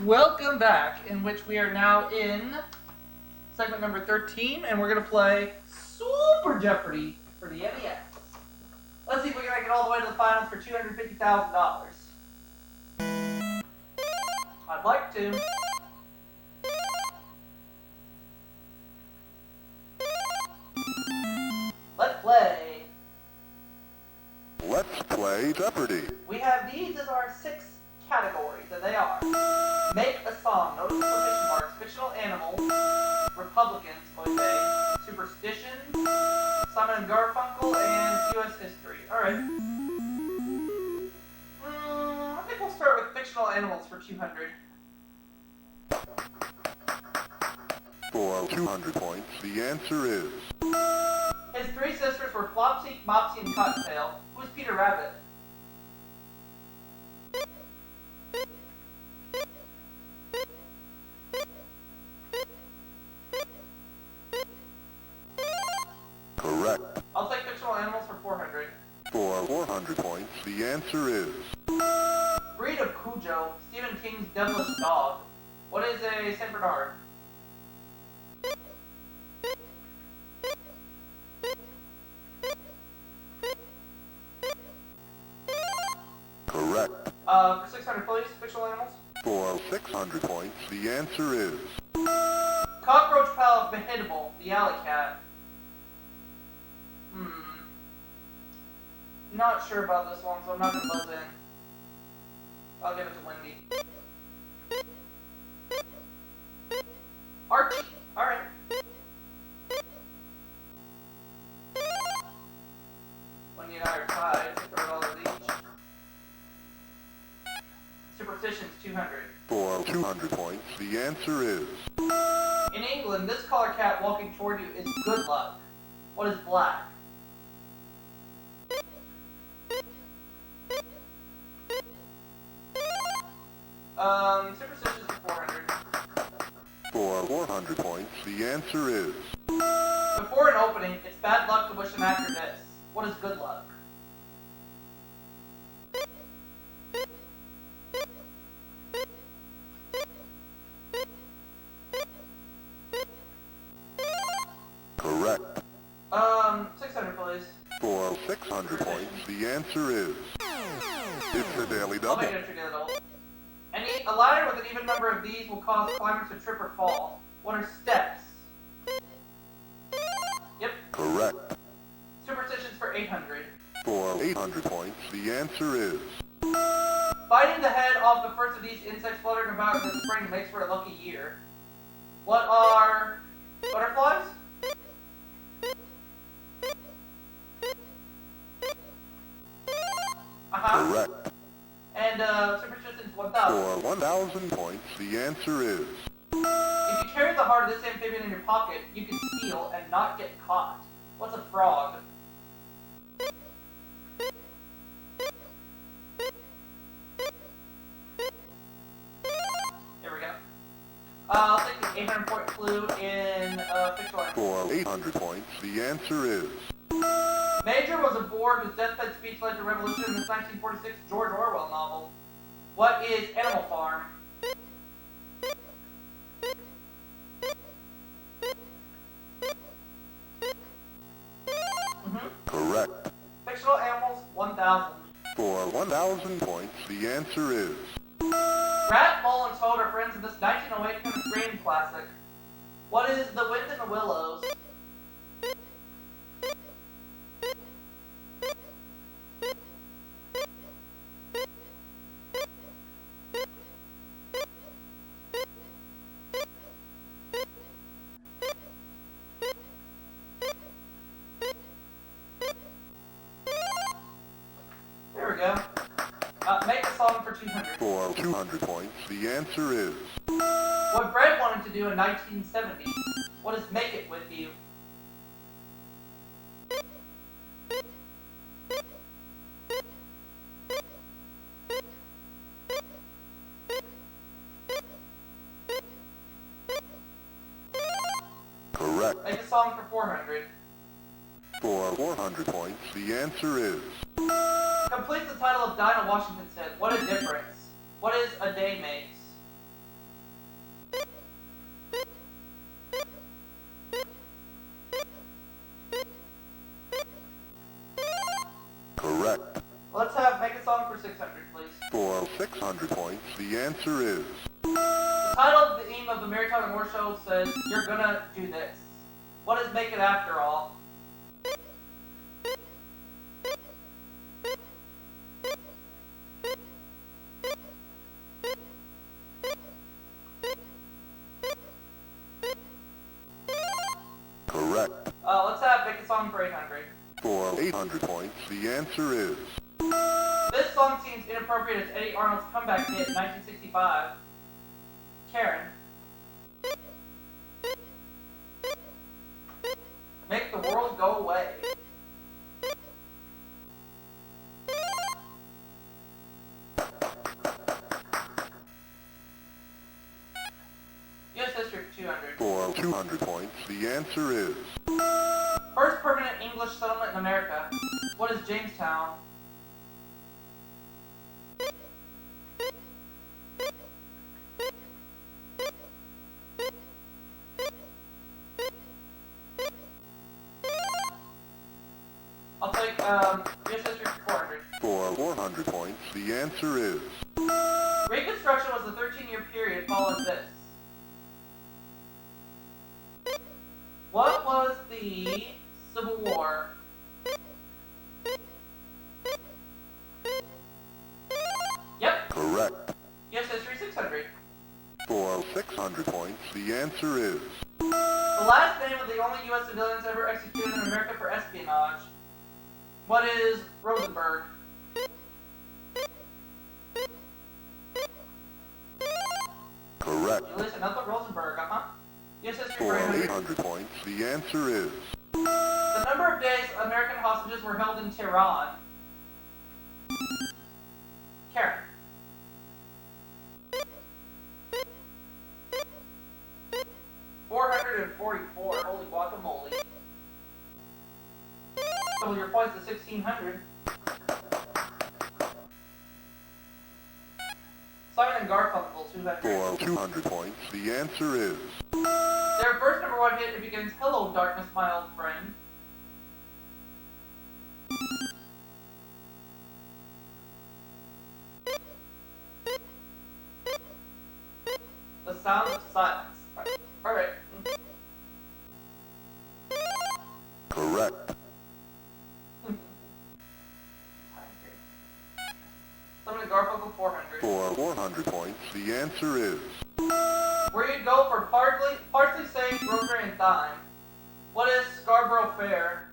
Welcome back, in which we are now in segment number 13, and we're going to play Super Jeopardy for the NES. Let's see if we can make it all the way to the finals for $250,000. I'd like to. Let's play. Let's play Jeopardy! We have these as our 6 categories, and they are Make a Song, Notice the quotation marks, Fictional Animals, Republicans, Superstitions, Simon and Garfunkel, and U.S. History. Alright. I think we'll start with Fictional Animals for 200. For 200 points, the answer is... His 3 sisters were Flopsy, Mopsy, and Cottontail. Who's Peter Rabbit? Correct. I'll take Fictional Animals for 400. For 400 points, the answer is... Breed of Cujo, Stephen King's Devilish Dog. What is a Saint Bernard? Correct. For 600, please, Fictional Animals. For 600 points, the answer is... Cockroach pal of Behittable, the alley cat. Not sure about this one, so I'm not gonna buzz in. I'll give it to Wendy. Archie. Alright. Wendy and I are tied. $600 each. Superstitions, 200. For 200 points, the answer is... In England, this collar cat walking toward you is good luck. What is black? Superstitions for 400. For 400 points, the answer is... Before an opening, it's bad luck to wish an actor this. What is good luck? Correct. 600, please. For 600 points, the answer is... It's a daily I'll double. make it a daily double. A ladder with an even number of these will cause climbers to trip or fall. What are steps? Yep. Correct. Superstitions for 800. For 800 points, the answer is... Biting the head off the first of these insects fluttering about in the spring makes for a lucky year. What are butterflies? Correct. And superstitions 1,000. For 1,000 points, the answer is... If you carry the heart of this amphibian in your pocket, you can steal and not get caught. What's a frog? Here we go. I'll take the 800-point clue in Fictional Animals. For 800 points, the answer is... Major was a board whose deathbed speech led to revolution in this 1946 George Orwell novel. What is Animal Farm? Correct. Fictional Animals, 1,000. For 1,000 points, the answer is... Rat, Mole, and Toad are friends in this 1908 kind of Green classic. What is The Wind in the Willows? There we go. Make a song for 200. For 200 points, the answer is... What Brett wanted to do in 1970. What is Make It With You? Correct. Make a song for 400. For 400 points, the answer is... Complete the title of Dinah Washington said, what a difference. What is a day makes? 600, please. For 600 points, the answer is The title of the theme of the Mary Tyler Moore Show says, "You're gonna do this." What is Make It After All? correct. Let's have Make a Song for 800. For 800 points, the answer is This song seems inappropriate as Eddie Arnold's comeback hit in 1965. Karen. Make the World Go Away. U.S. history for 200. for 200 points, the answer is First permanent English settlement in America. What is Jamestown? I'll take U.S. history for 400. for 400 points, the answer is Reconstruction was a 13-year period following this. What was the Civil War? Yep. correct. U.S. history 600. For 600 points, the answer is The last name of the only U.S. civilians ever executed in America for espionage. What is Rosenberg? correct. You listen, nothing but Rosenberg, U.S. history For 800. 800 points, the answer is The number of days American hostages were held in Tehran. Karen. $444. Holy guacamole. Double your points to 1,600. Simon and Garfunkel, 200. for 200 points, the answer is Their first number one hit, it begins, "Hello, darkness, my old friend." The Sound of Silence. Alright. correct. Simon and Garfunkel, 400. For 400 points, the answer is Where you go for parsley, sage, rosemary, and thyme. What is Scarborough Fair?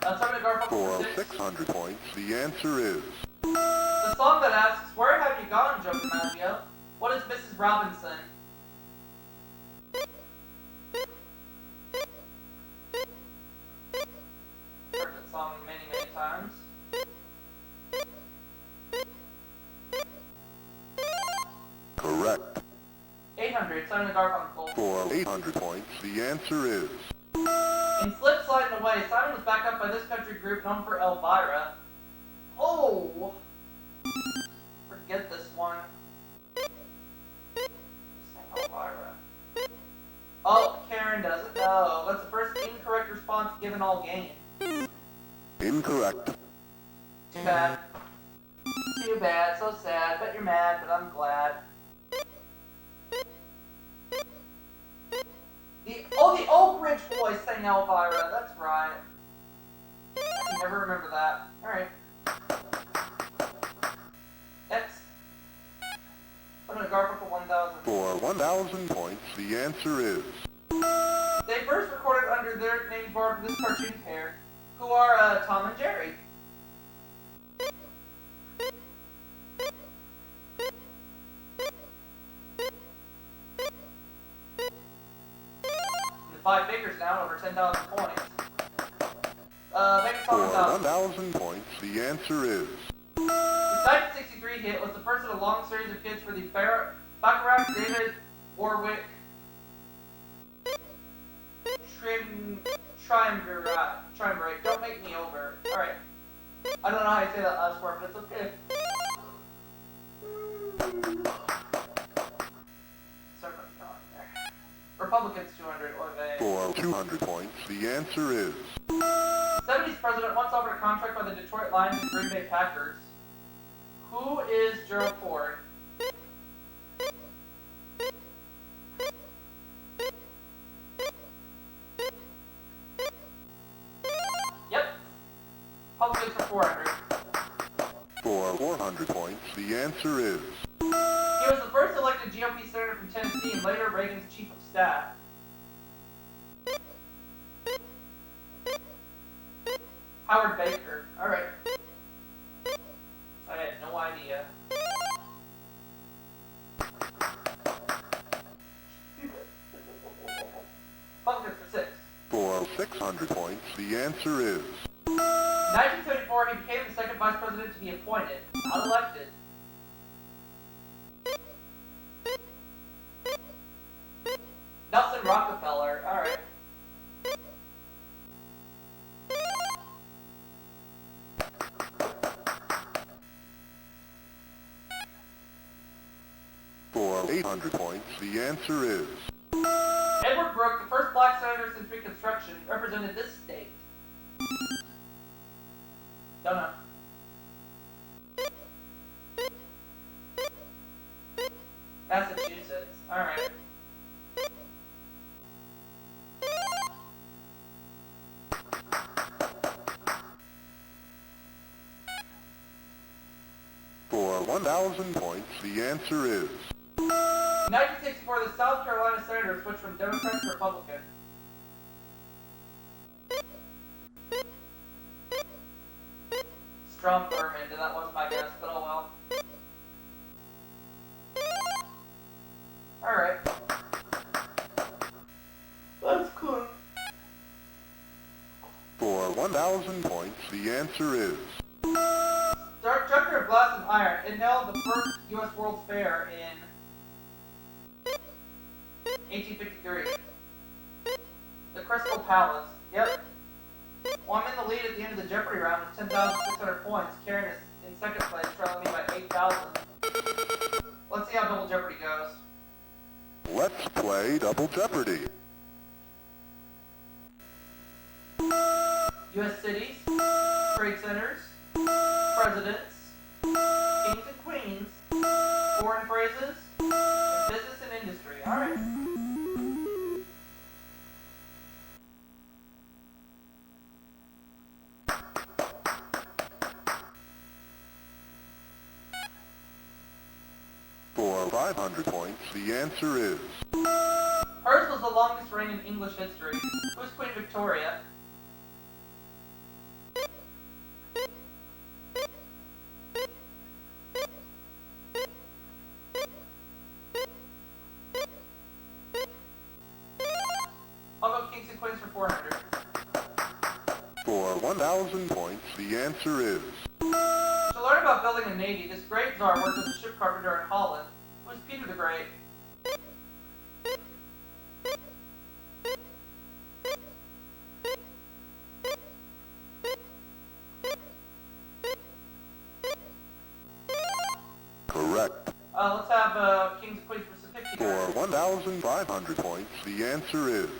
Simon and Garfunkel for for 6. 600 points, the answer is The song that asks, "Where have you gone, Joe DiMaggio?" What is Mrs. Robinson? Heard that song many, many times. correct. 800, Simon and Garfunkel. For 800 points, the answer is In Slip, Slide, and Away, Simon was backed up by this country group known for Elvira. Oh! Forget this one. Who sang Elvira? Oh, Karen doesn't know. That's the first incorrect response given all game. incorrect. Too bad. Too bad. So sad. Bet you're mad, but I'm glad. The Oak Ridge Boys sang Elvira. That's right. I can never remember that. Alright. Next. I'm gonna Garfunkel 1000. For 1,000 points, the answer is They first recorded under their names borrowed from this cartoon pair, who are Tom and Jerry. In 5 figures now, over 10,000 points. Make a for song about. 1,000 points, the answer is His 1963 hit was the first of a long series of hits for the Bacharach David Warwick Triumvirate. Don't make me over. Alright. I don't know how you say that last word, but it's okay. Start putting it on there. Republicans 200, or they... For 200 points, the answer is... 70s president once offered a contract by the Detroit Lions and Green Bay Packers. Who is Gerald Ford? Yep. Republicans for 400. For 400 points, the answer is... He was the first elected GOP senator from Tennessee and later Reagan's chief of staff. Howard Baker. Alright. I had no idea. Republicans for 6. For 600 points, the answer is... In 1974, he became the second vice president to be appointed, not elected. Nelson Rockefeller. Alright. For 800 points, the answer is... Edward Brooke, the first black senator since Reconstruction, represented this state. Don't know. Massachusetts. Alright. For 1,000 points, the answer is... In 1964, the South Carolina Senators switched from Democrat to Republican. Strom Thurmond, and that was my guess, but oh well. Alright. That's cool. For 1,000 points, the answer is... Structure of glass and iron. It held the first U.S. World's Fair in 1853. The Crystal Palace. Yep. Well, I'm in the lead at the end of the Jeopardy round with 10,600 points, carrying us in second place, trailing me by 8,000. Let's see how Double Jeopardy goes. Let's play Double Jeopardy. U.S. cities, trade centers, presidents, kings and queens, foreign phrases, and business and industry. Alright. For 500 points, the answer is... Hers was the longest reign in English history. Who's Queen Victoria? I'll go kings and queens for 400. For 1,000 points, the answer is... To learn about building a navy, this great czar worked as a ship carpenter in Holland. Who's Peter the Great? Correct. Let's have kings and queens for 50. For 1,500 points, the answer is...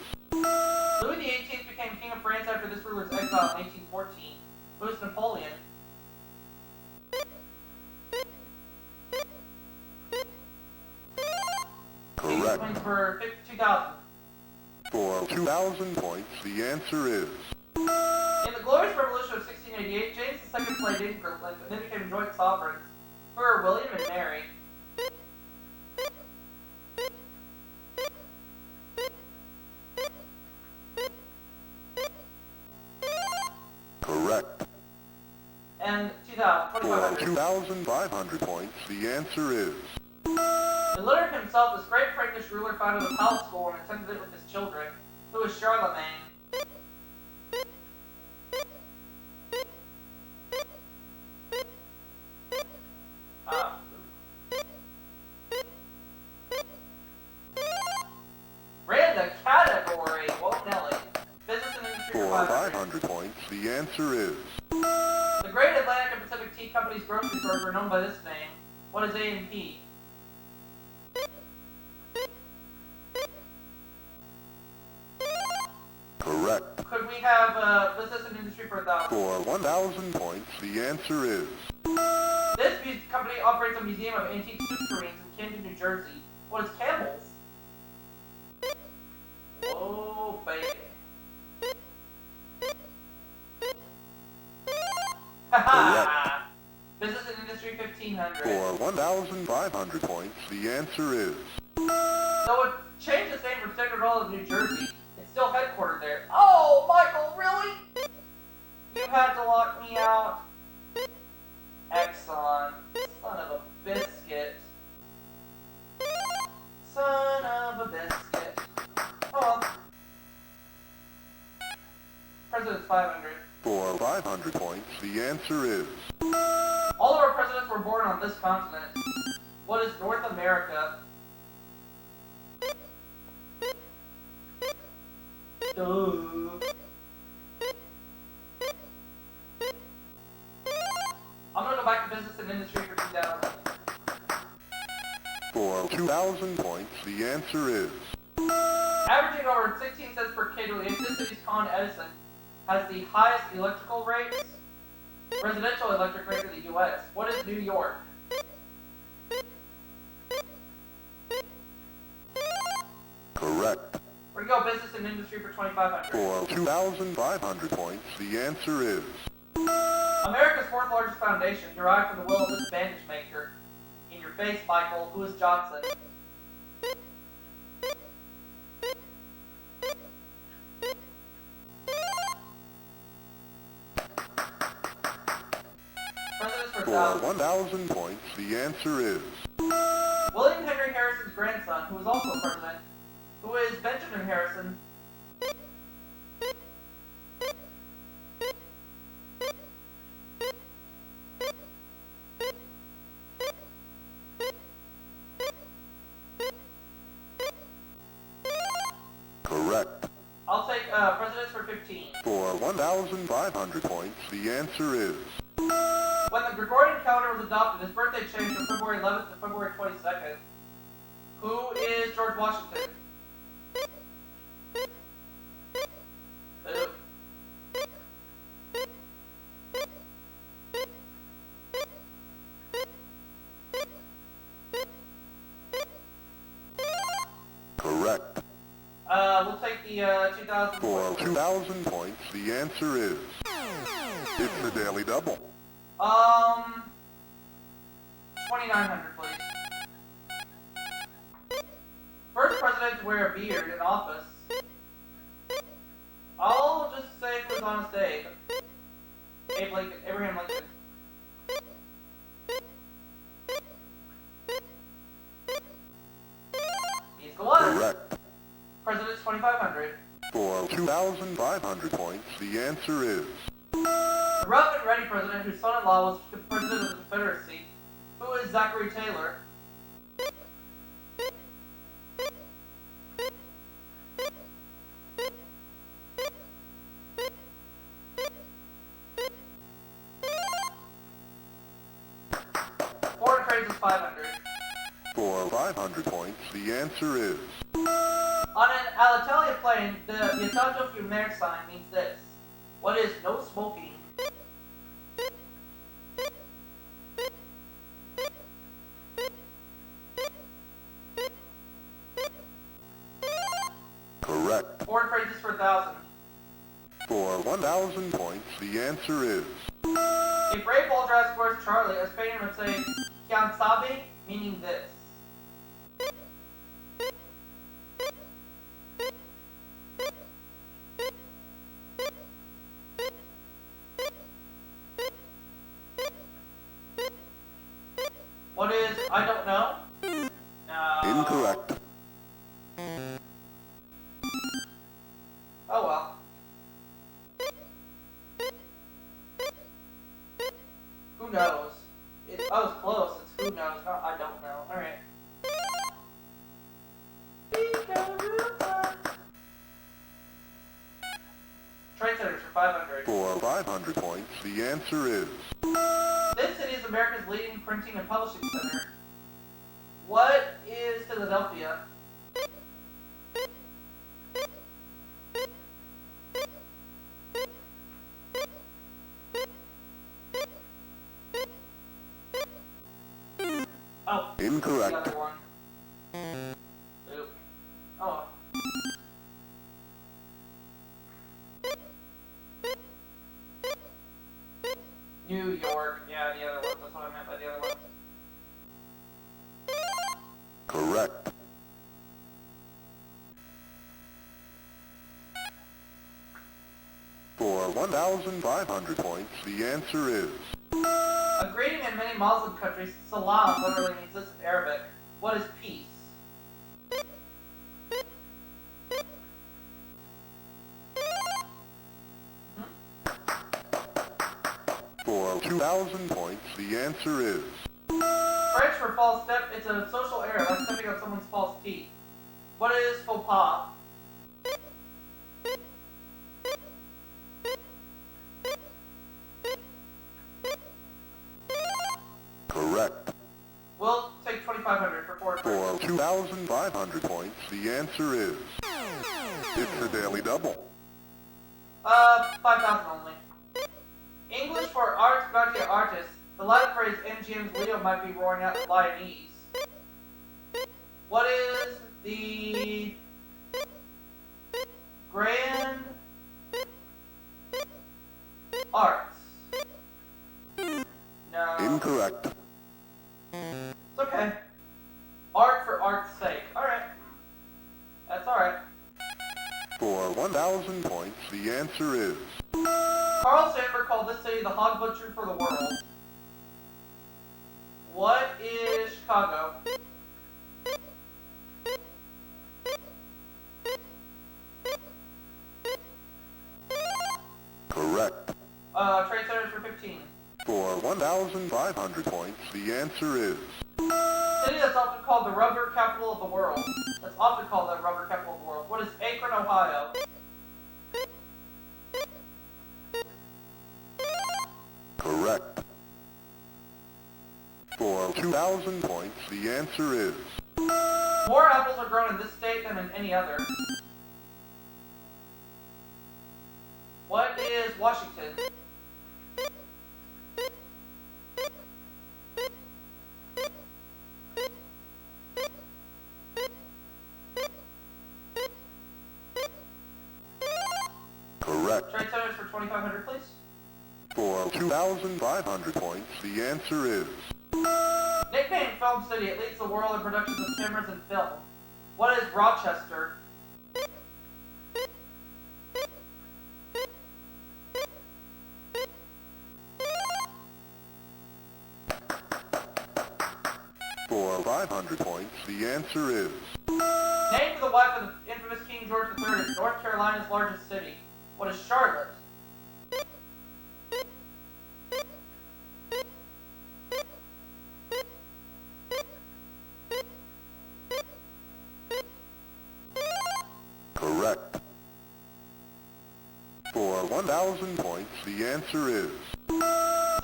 Louis XVIII became king of France after this ruler's exile in 1814. Who's Napoleon? Correct. Kings and queens for 2,000. For 2,000 points, the answer is... In the Glorious Revolution of 1688, James II played England and then became joint sovereigns, who were William and Mary. Correct. And 2,000, For 2,500. 2,500 points, the answer is... Illiterate himself, this great Frankish ruler founded the palace school and attended it with his children, who was Charlemagne. Random category. Whoa, Nelly. Business and industry. For 500 points, the answer is... The great Company's grocery stores are known by this name. What is A&P? Correct. Could we have business and industry for 1,000? For 1,000 points, the answer is... This company operates a museum of antique soup tureens in Camden, New Jersey. What is Campbell's? Whoa, baby. Haha! Business and industry 1,500. For 1,500 points, the answer is... So it changed its name from Central Roll of New Jersey. It's still headquartered there. Oh, Michael, really? You had to lock me out. Exxon. Son of a biscuit. Son of a biscuit. Oh well. President's 500. For 500 points, the answer is... All of our presidents were born on this continent. What is North America? Duh. I'm gonna go back to business and industry for 2,000. For 2,000 points, the answer is... Averaging over 16 cents per kWh, this city's Con Edison has the highest electrical rates, residential electric rate in the U.S. What is New York? Correct. We're gonna go business and industry for 2,500. For 2,500 points, the answer is... America's fourth largest foundation, derived from the will of this bandage maker. In your face, Michael. Who is Johnson? Presidents for For 1,000. 1,000 points, the answer is... William Henry Harrison's grandson, who was also president. Who is Benjamin Harrison? Correct. I'll take presidents for 15. For 1,500 points, the answer is... When the Gregorian calendar was adopted, his birthday changed from February 11th to February 22nd. Who is George Washington? Ooh. Correct. We'll take the 2,000. For 2,000 points, the answer is... It's the Daily Double. 2,900, please. First president to wear a beard in office. I'll just say it was Honest Abe. Abraham Lincoln. He's the one. Correct. President's 2,500. For 2,500 points, the answer is... The rough and ready president whose son-in-law was the president of the Confederacy. Who is Zachary Taylor? Foreign trade is 500. For 500 points, the answer is... On an Alitalia plane, the Vietaggio Fumare sign means this. What is no smoking? Correct. Foreign phrases for 1,000. For 1,000 points, the answer is... If Ray Baldrass squares Charlie, a Spaniard would say, "Quién sabe?" meaning this. What is, I don't know? No. Incorrect. Oh well. Who knows? It's close. It's who knows, not I don't know. Alright. Trade centers for 500. For 500 points, the answer is... This city is America's leading printing and publishing center? What is Philadelphia? Oh, Incorrect. the other one. Oop. Oh. New York. Yeah, the other one. That's what I meant by the other one. Correct. For 1,500 points, the answer is A greeting in many Muslim countries, salam literally means this in Arabic. What is peace? For 2,000 points, the answer is French for false step, it's a social error, like stepping on someone's false teeth. What is faux pas? correct. We'll take 2,500 for 4 For 2,500 points, the answer is it's a daily double. 5,000 only. English for arts gratia artis. The Latin phrase MGM's Leo might be roaring out Lionese. What is the grand arts? No. Incorrect. It's okay. Art for art's sake. Alright. That's alright. For 1,000 points, the answer is Carl Sandburg called this city the hog butcher for the world. What is Chicago? correct. Trade centers for 15. For 1,500 points, the answer is City that's often called the rubber capital of the world. That's often called the rubber capital of the world. What is Akron, Ohio? correct. For 2,000 points, the answer is More apples are grown in this state than in any other. What is Washington? correct. Trade centers for 2,500, please. For 2,500 points, the answer is Nicknamed Film City, it leads the world in productions of cameras and film. What is Rochester? for 500 points, the answer is Named for the wife of the infamous King George III, it's North Carolina's largest city. What is Charlotte? correct. For 1,000 points, the answer is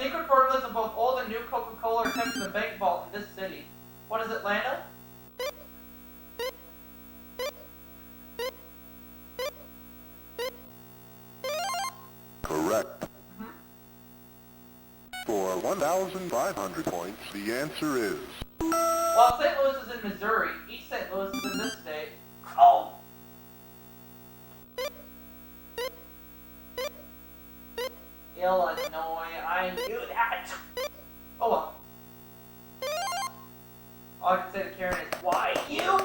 Secret formulas of both old and new Coca-Cola are kept in the bank vault in this city. What is Atlanta? correct. For 1,500 points, the answer is While St. Louis is in Missouri, East St. Louis is in this state. Oh! Illinois, I knew that! Oh well. All I can say to Karen is, why you?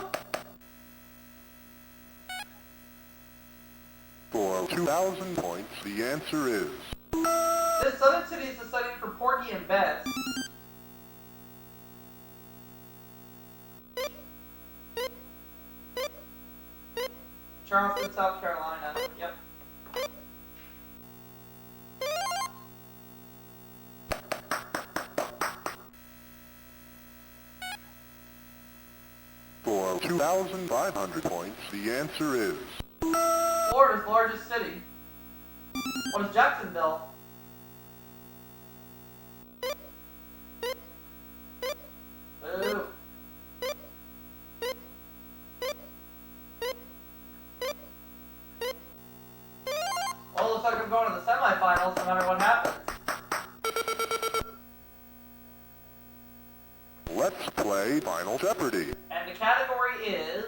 for 2,000 points, the answer is This southern city is the setting for Porgy and Bess. Charleston, South Carolina. Yep. for 2,500 points, the answer is Florida's largest city. What is Jacksonville? going to the semifinals no matter what happens. Let's play Final Jeopardy. And the category is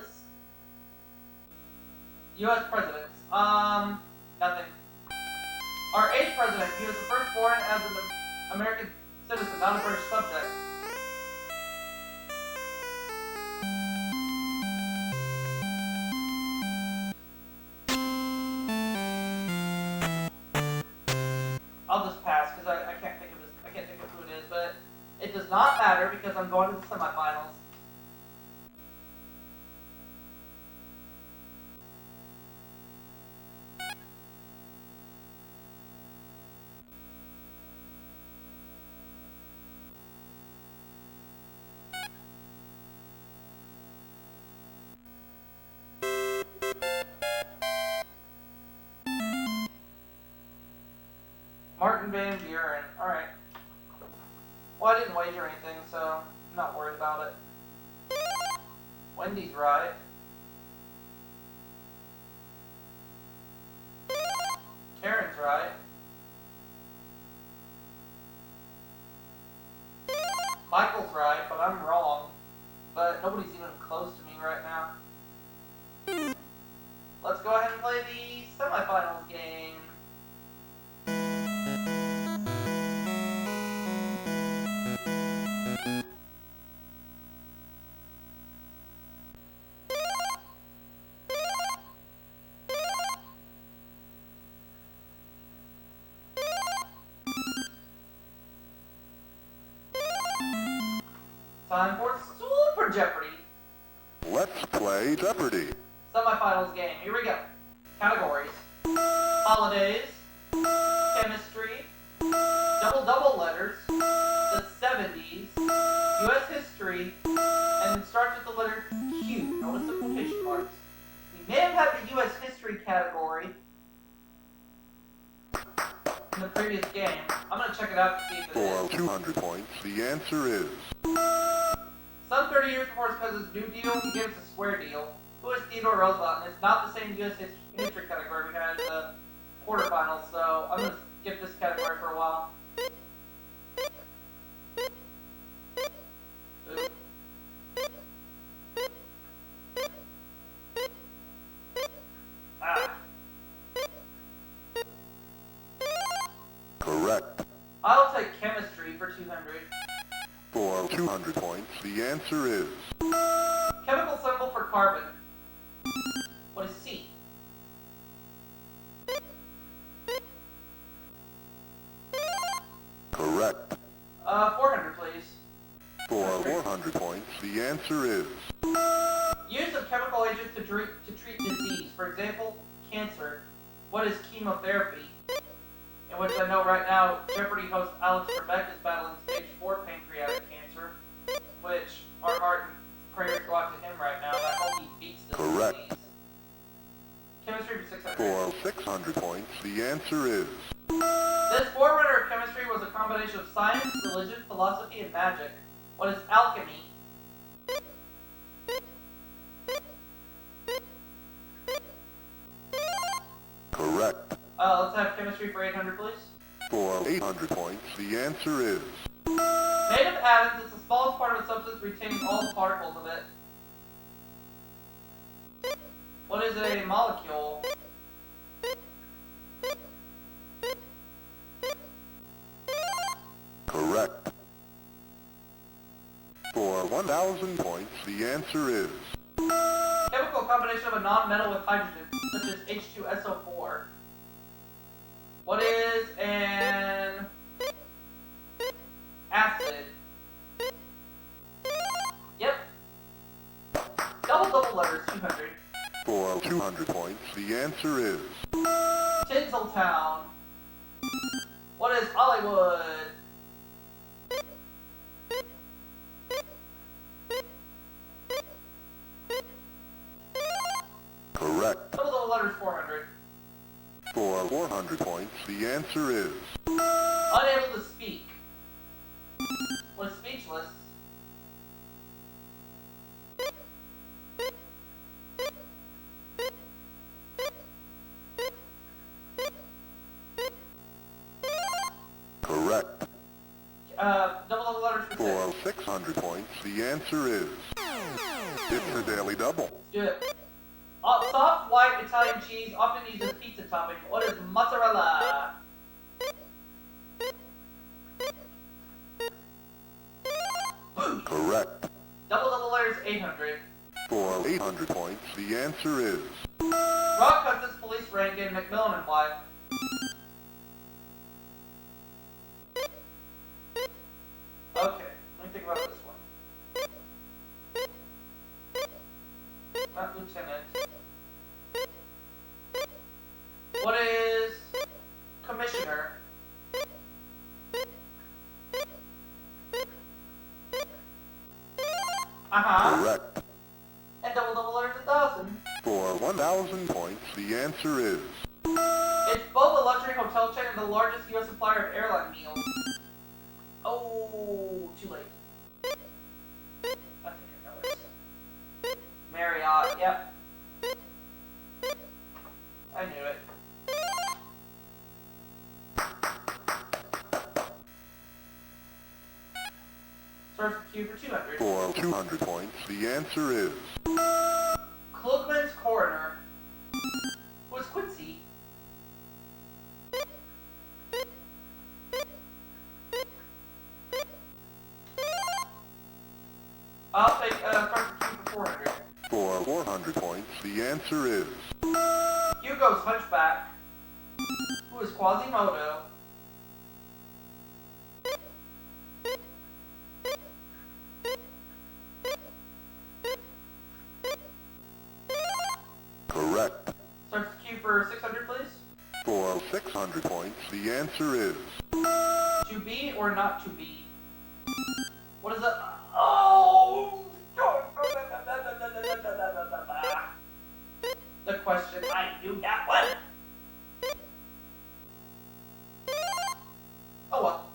U.S. presidents. Nothing. Our 8th president, he was the first born as an American citizen, not a British subject. I'll just pass because I can't think of who it is, but it does not matter because I'm going to the semifinals. Martin Van Buren. Alright. Well, I didn't wager anything, so I'm not worried about it. Wendy's right. Karen's right. Michael's right, but I'm wrong. But nobody's even close to me right now. Let's go ahead and play the semifinals game. Time for Super Jeopardy! Let's play Jeopardy! Semifinals game. Here we go. Categories. Holidays. Chemistry. Double letters. The 70s. U.S. history. And it starts with the letter Q. Notice the quotation marks. We may have had the U.S. history category in the previous game. I'm going to check it out to see if it is. For 200 points, the answer is... Some 30 years before his cousin's New Deal, he gave us a square deal. Who is Theodore Roosevelt? And it's not the same U.S. history category we had in the quarterfinals, so I'm going to skip this category for a while. Ooh. Ah. Correct. I'll take chemistry for 200. For 200 points, the answer is... Chemical symbol for carbon. What is C? Correct. 400, please. For 400 points, the answer is... Use of chemical agents to treat disease. For example, cancer. What is chemotherapy? In which I know right now, Jeopardy host Alex Trebek is battling stage 4 pancreatic cancer, which our heart and prayers go out to him right now, and I hope he beats this Correct. disease. Chemistry for 600. For 600 points, the answer is... This forerunner of chemistry was a combination of science, religion, philosophy, and magic. What is alchemy? Correct. Let's have chemistry for 800, please. For 800 points, the answer is... Made of atoms, it's the smallest part of a substance retaining all the particles of it. What is a molecule? Correct. For 1,000 points, the answer is... Chemical combination of a non-metal with hydrogen, such as H2SO4. What is an acid? Yep. Double letters, 200. For 200 points, the answer is... Tinseltown. What is Hollywood? Correct. Double letters, 400. For 400 points, the answer is... Unable to speak. What is speechless? Correct. Double the letters for For 600 points, the answer is... It's a daily double. Let's do it. Soft, white Italian cheese, often used as pizza topping. What is mozzarella? Correct. Double letters 800. For 800 points, the answer is... Rock Hudson's police rank in Macmillan and wife. Okay, let me think about this one. Not lieutenant. What is commissioner? Correct. And double letters 1,000. For 1,000 points, the answer is... It's both a luxury hotel chain and the largest U.S. supplier of airline meals. Oh, too late. I think I know it. Marriott, yep. I knew it. Starts with Q for 200. For 200 points, the answer is... Klugman's coroner. Who is Quincy? I'll take, starts with Q for 400. For 400 points, the answer is... Hugo's hunchback. Who is Quasimodo? Correct. Starts with Q for 600, please. For 600 points, the answer is... To be or not to be? What is it? Oh! The question, I knew that one! Oh well.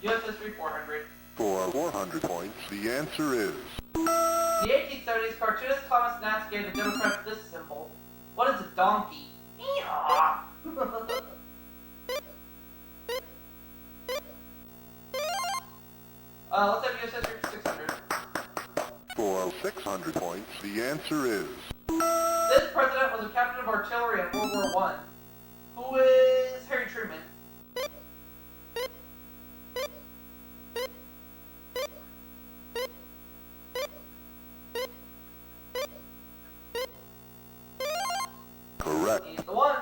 US History 400. For 400 points, the answer is... In the 1870s, cartoonist Thomas Nast gave the Democrats this symbol. What is a donkey? Yeehaw! Let's have US History for 600. For 600 points, the answer is... This president was a captain of artillery in World War I. Who is Harry Truman? Correct. He's the one.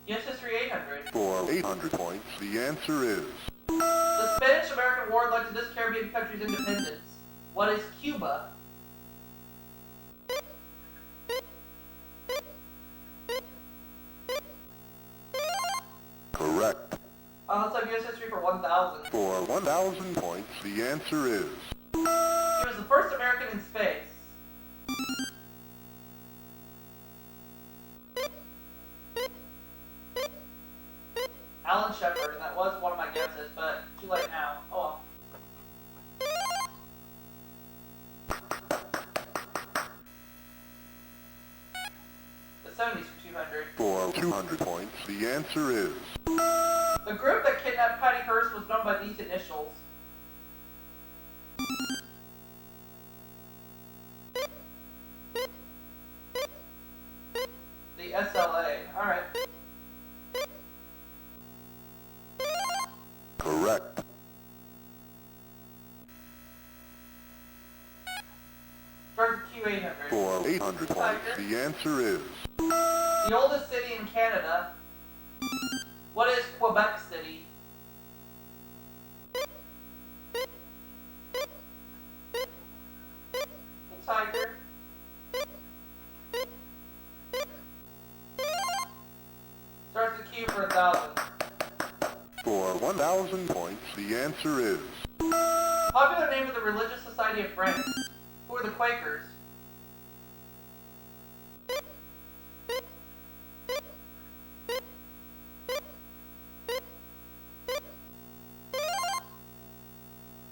US History 800. For 800 points, the answer is... The Spanish-American War led to this Caribbean country's independence. What is Cuba? Correct. Let's have US History for 1,000. For 1,000 points, the answer is... He was the first American in space. Alan Shepard, and that was one of my guesses, but too late now. Oh well. The 70s for 200. For 200 points, the answer is... The group that kidnapped Patty Hearst was known by these initials. The SLA. Alright. Correct. Starts with Q800. For 800 points, the answer is... The oldest city in Canada. What is Quebec City? Hey, Tiger. Starts with Q for 1,000. For 1,000 points, the answer is... Popular name of the Religious Society of France. Who are the Quakers?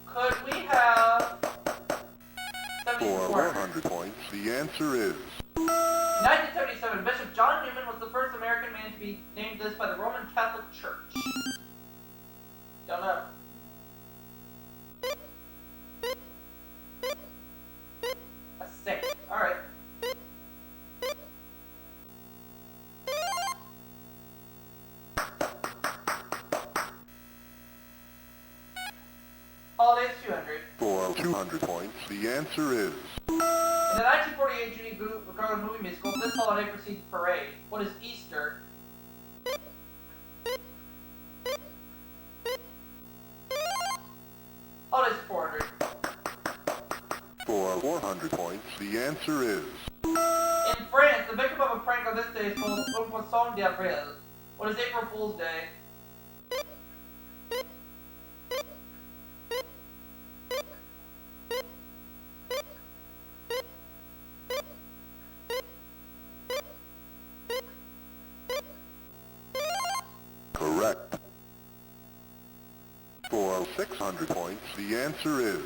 Could we have For 100 points, the answer is... In 1977, Bishop John Newman was the first American man to be named this by the Roman Catholic Church. Don't know. A saint. Alright. Holidays 200. For 200 points, the answer is... In the 1948 Judy Garland movie musical, this holiday precedes parade. What is Easter? Holidays 400. For 400 points, the answer is... In France, the victim of a prank on this day is called Un Poisson d'Avril. What is April Fool's Day? Correct. For 600 points, the answer is...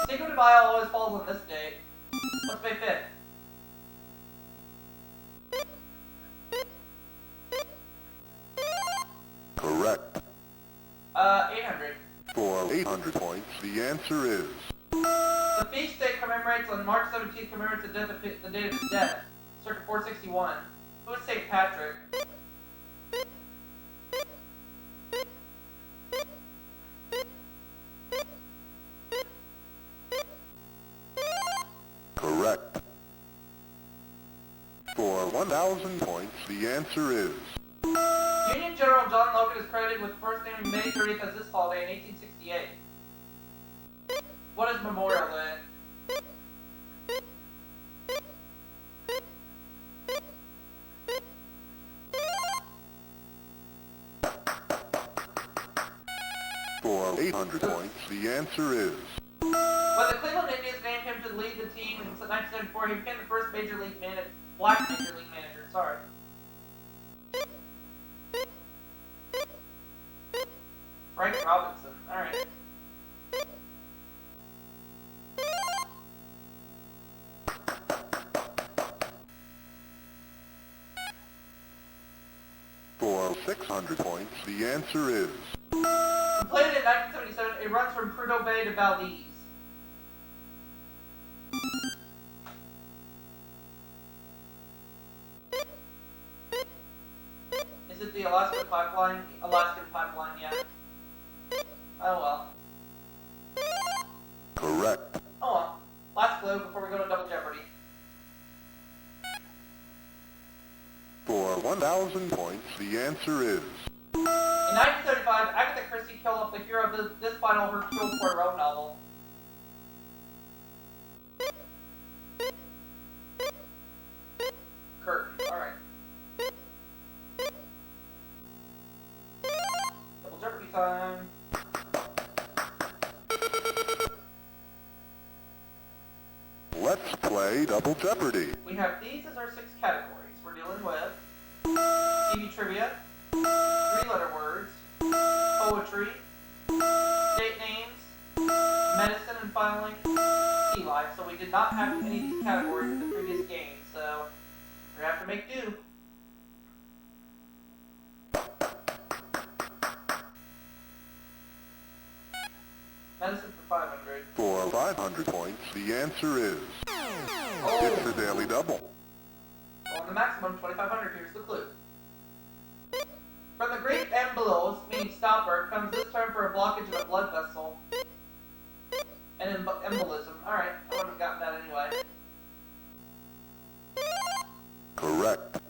Cinco de Mayo always falls on this date. What's May 5th? Correct. 800. For 800 points, the answer is... The feast day commemorates on March 17th, commemorates the date of his death, circa 461. Who is St. Patrick? Correct. For 1,000 points, the answer is... Union General John Logan is credited with first naming May 30th as this holiday in 1868. What is Memorial Day? For 800 points, the answer is... When the Cleveland Indians named him to lead the team in 1974, he became the first black major league manager. Sorry. Frank Robinson. Alright. For 600 points, the answer is... Completed in 1977, it runs from Prudhoe Bay to Valdez. Is it the Alaskan Pipeline? Alaskan Pipeline, yeah. Oh well. Correct. Oh well. Last clue before we go to Double Jeopardy. For 1,000 points, the answer is... In 1975, Agatha Christie killed off the hero of this final Hercule Poirot novel. Curtain. Alright. Double Jeopardy time. Let's play Double Jeopardy. We have these as our 6 categories. We're dealing with TV trivia, 3-letter words, poetry, state names, medicine, and finally, sea life. So we did not have any of these categories in the previous game, so we're going to have to make do. Medicine for 500. For 500 points, the answer is... It's a daily double. On the maximum, 2,500. Here's the clue. From the Greek embolos, meaning stopper, comes this term for a blockage of a blood vessel. And embolism. Alright, I wouldn't have gotten that anyway. Correct.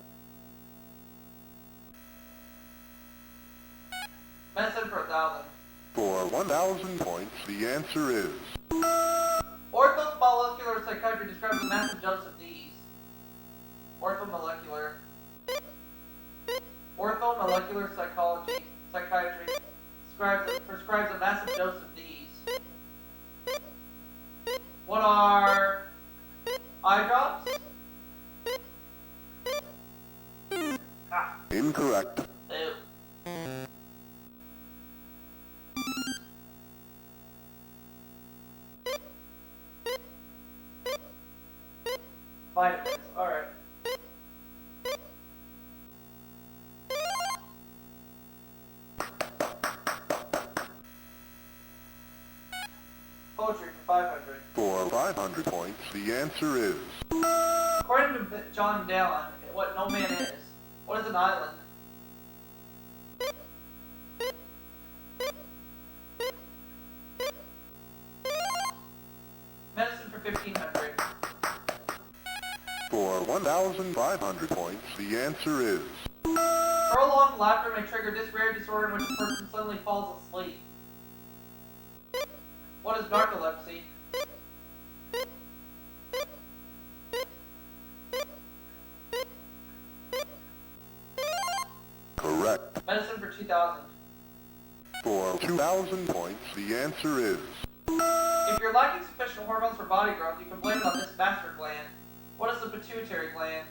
Medicine for 1,000. For 1,000 points, the answer is... Orthomolecular psychiatry describes a massive dose of these. Orthomolecular psychiatry prescribes a massive dose of these. What are eye drops? Ah, Incorrect. ew. Vitamins, alright. Poetry for 500. For 500 points, the answer is According to John Dallin, what no man is. What is an island? Medicine for 1500. For 1,500 points, the answer is Prolonged laughter may trigger this rare disorder in which a person suddenly falls asleep. What is narcolepsy? correct. Medicine for 2000. For 2,000 points, the answer is If you're lacking sufficient hormones for body growth, you can blame it on this master gland. What is the pituitary gland?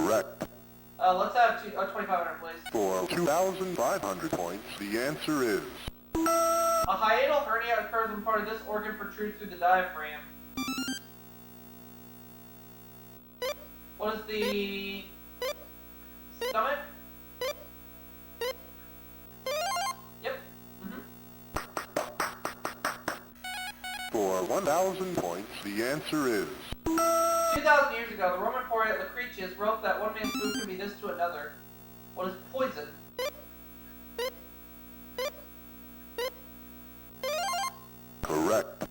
correct. Let's have 2,500, please. For 2,500 points, the answer is A hiatal hernia occurs when part of this organ protrudes through the diaphragm. What is the stomach? Yep. For 1,000 points, the answer is 2,000 years ago, the Roman poet Lucretius wrote that one man's food can be this to another. What is poison? correct.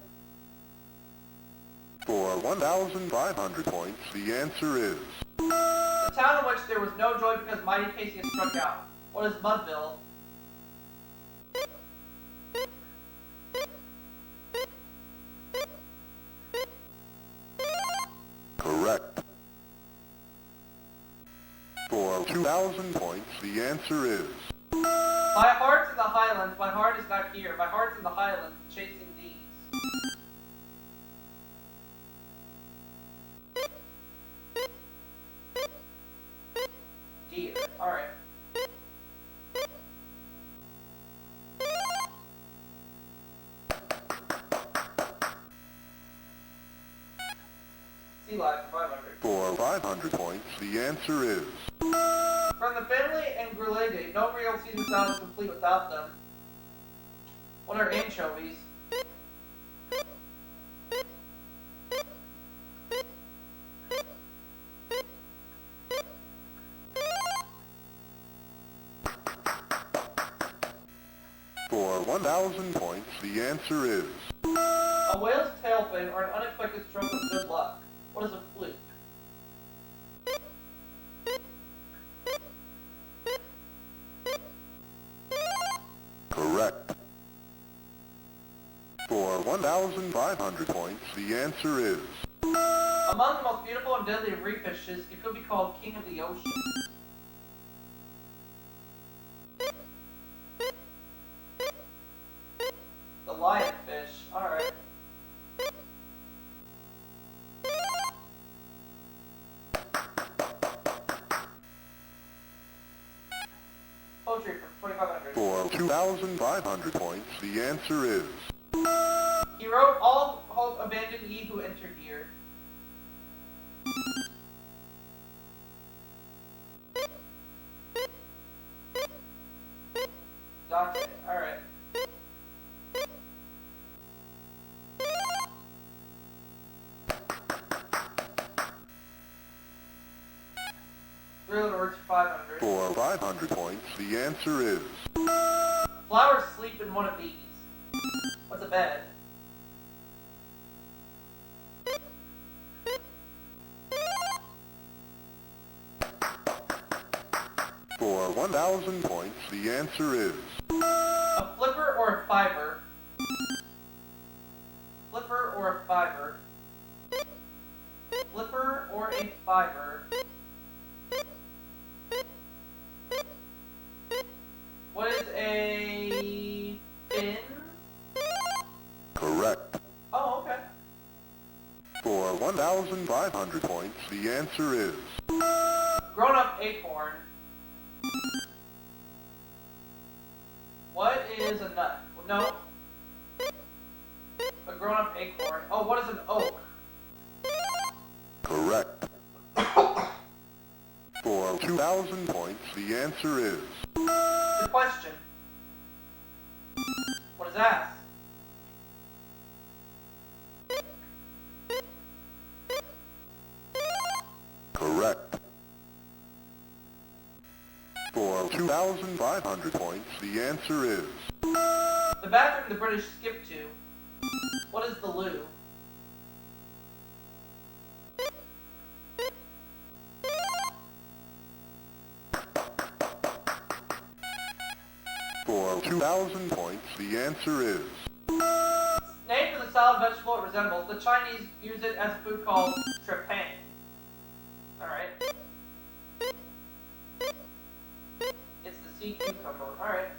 For 1,500 points, the answer is A town in which there was no joy because mighty Cassius struck out. What is Mudville? correct. For 2,000 points, the answer is My heart's in the highlands, my heart is not here. My heart's in the highlands, chasing these. Deer. Alright. Sea life for 500. For 500 points, the answer is From the family Angulae, no real Caesar salad is complete without them. What are anchovies? For 1,000 points, the answer is A whale's tail fin or an unexpected stroke of good luck. What is a fluke? correct. For 1,500 points, the answer is Among the most beautiful and deadly of reef fishes, it could be called king of the ocean. The lionfish. Alright. Poetry for 2,500. for 2,500 points, the answer is He wrote, all hope abandon ye who enter here. Dante. Alright. Three-letter words for 500. for 500 points, the answer is Flowers sleep in one of these. What's a bed? for 1,000 points, the answer is A flipper or a fiber? Flipper or a fiber? Flipper or a fiber? What is a fin? correct. Oh, okay. For 1,500 points, the answer is Grown-up acorn. What is a nut? No. A grown-up acorn. Oh, what is an oak? Correct. For 2,000 points, the answer is... The question. What is asked? Correct. For 2,500 points, the answer is... The bathroom the British skipped to. What is the loo? For 2,000 points, the answer is... Named for the salad vegetable it resembles, the Chinese use it as a food called trepang. Alright. It's the sea cucumber. Alright.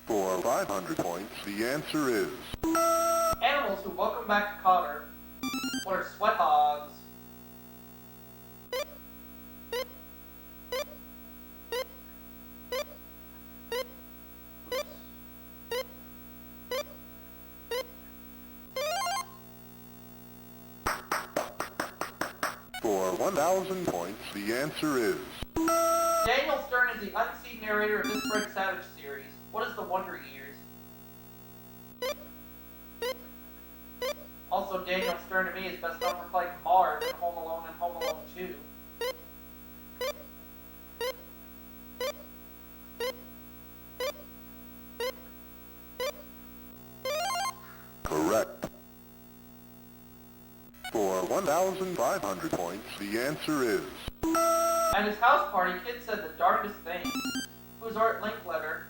For 500 points, the answer is... Animals who welcome back to Cotter. What are sweat hogs? For 1,000 points, the answer is... Daniel Stern is the unseen narrator of this Fred Savage series. What is the Wonder Years? Also, Daniel Stern to me is best known for playing Marv in Home Alone and Home Alone 2. Correct. For 1,500 points, the answer is... At his house party, kids said the darndest things. Who's Art Linkletter?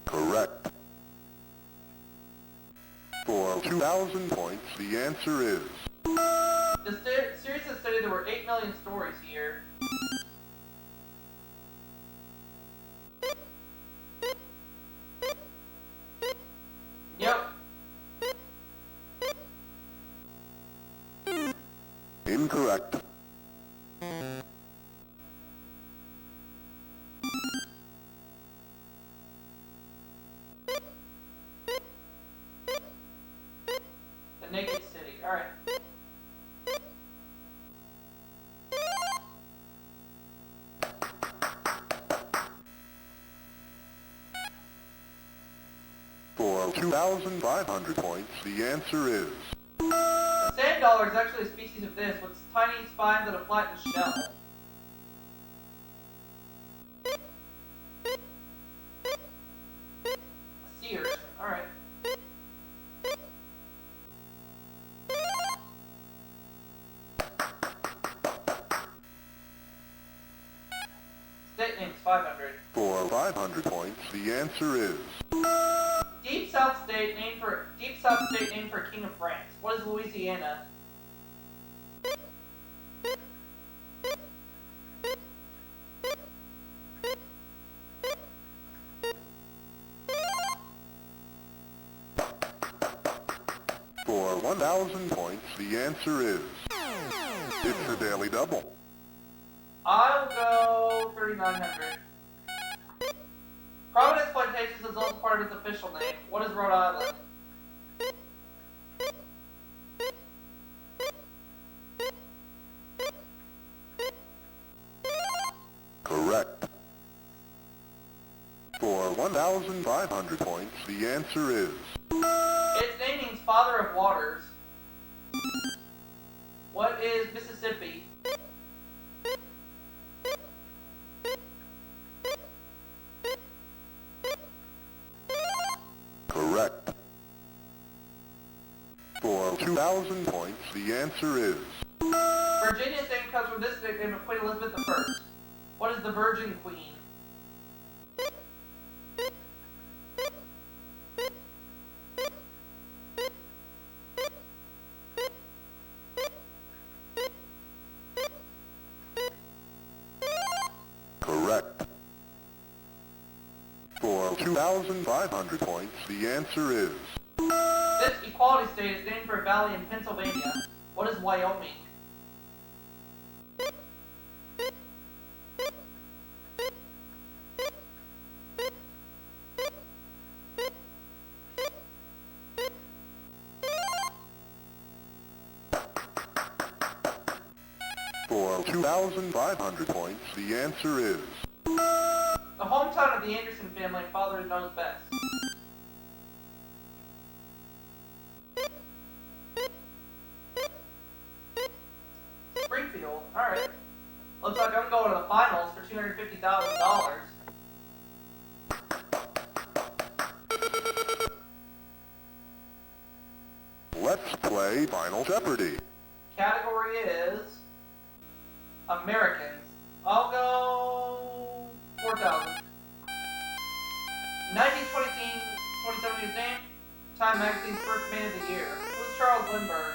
Correct. For 2,000 points, the answer is... The series has stated there were 8 million stories here. Yep. Incorrect. The Naked City. Alright. For 2,500 points, the answer is... The sand dollar is actually a species of this, with tiny spines and a flattened shell. A sea urchin. Alright. State names 500. For 500 points, the answer is... Deep South State named for King of France. What is Louisiana? For 1,000 points, the answer is... It's a daily double. I'll go 3,900. Providence Plantations is also part of its official name. What is Rhode Island? Correct. For 1,500 points, the answer is... Its name means Father of Waters. What is Mississippi? Correct. For 2,000 points, the answer is... Virginia's name comes from this nickname of Queen Elizabeth I. What is the Virgin Queen? Correct. For 2,500 points, the answer is... equality state is named for a valley in Pennsylvania? What is Wyoming? For 2,500 points, the answer is... The hometown of the Anderson family, father knows best. Springfield, alright. Looks like I'm going to the finals for $250,000. Let's play Final Jeopardy. Category is Americans. I'll go 4,000. 1927 name. Time Magazine's first man of the year. Who's Charles Lindbergh?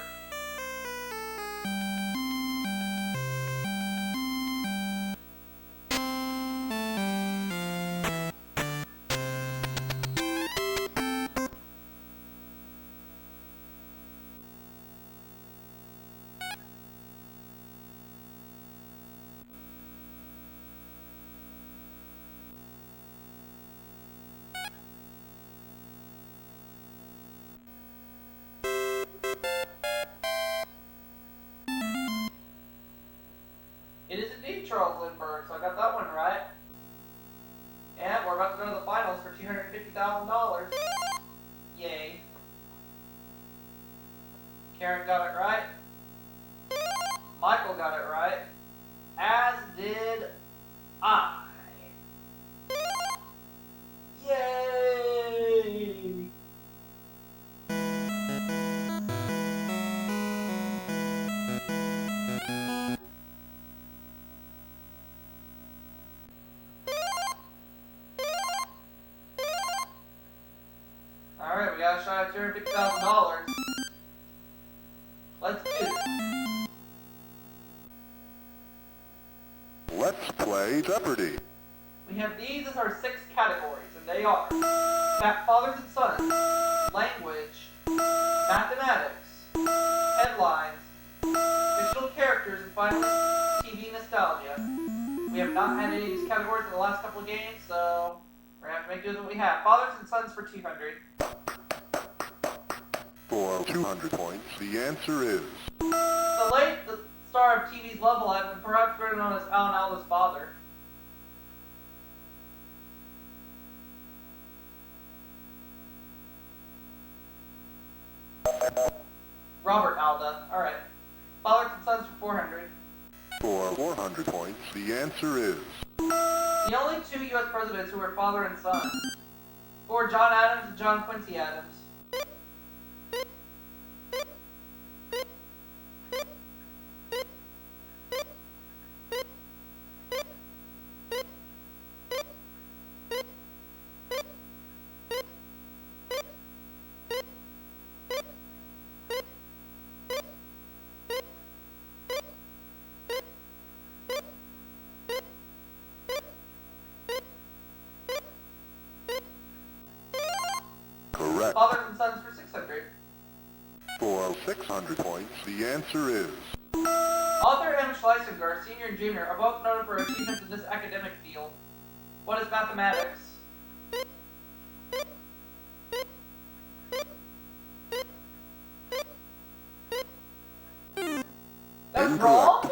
It is indeed Charles Lindbergh, so I got that one right. And we're about to go to the finals for $250,000. Yay. Karen got it right. Michael got it right. As did I. Yay! Alright, we got a shot at $250,000. Let's do this. Let's play Jeopardy. We have these as our 6 categories, and they are fathers and sons, language, mathematics, headlines, fictional characters, and finally, TV nostalgia. We have not had any of these categories in the last couple of games, so we're going to have to make do with what we have. Fathers and sons for 200. For 200 points, the answer is... The late star of TV's Love Life, and perhaps better known as Alan Alda's father. Robert Alda. Alright. Fathers and sons for 400. For 400 points, the answer is... The only 2 U.S. presidents who were father and son were John Adams and John Quincy Adams. Correct. Fathers and sons for 600. For 600 points, the answer is... Arthur M. Schlesinger, Sr. and Jr. are both noted for achievements in this academic field. What is mathematics? That's wrong?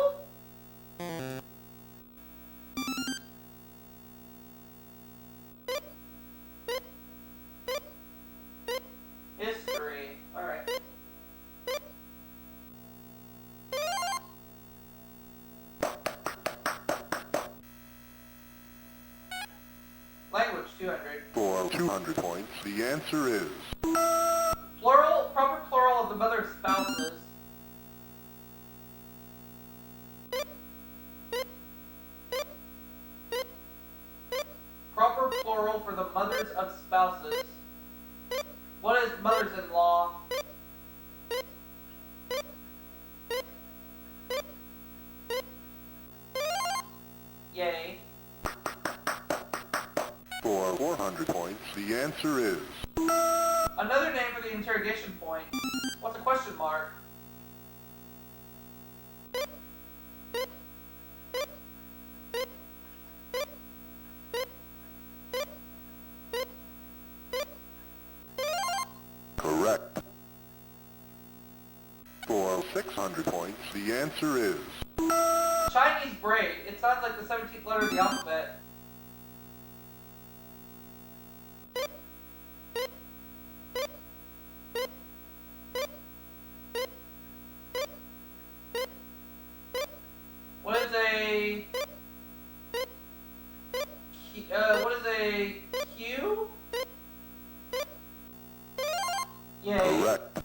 History. Alright. Language, 200. For 200 points, the answer is... Plural, proper plural of the mother of spouses. Proper plural for the mothers of spouses. What is mothers-in-law? Yay. For 400 points, the answer is... Another name for the interrogation point. What's a question mark? Correct. For 600 points, the answer is Chinese braid. It sounds like the 17th letter of the alphabet. What is a Q? Yay. correct.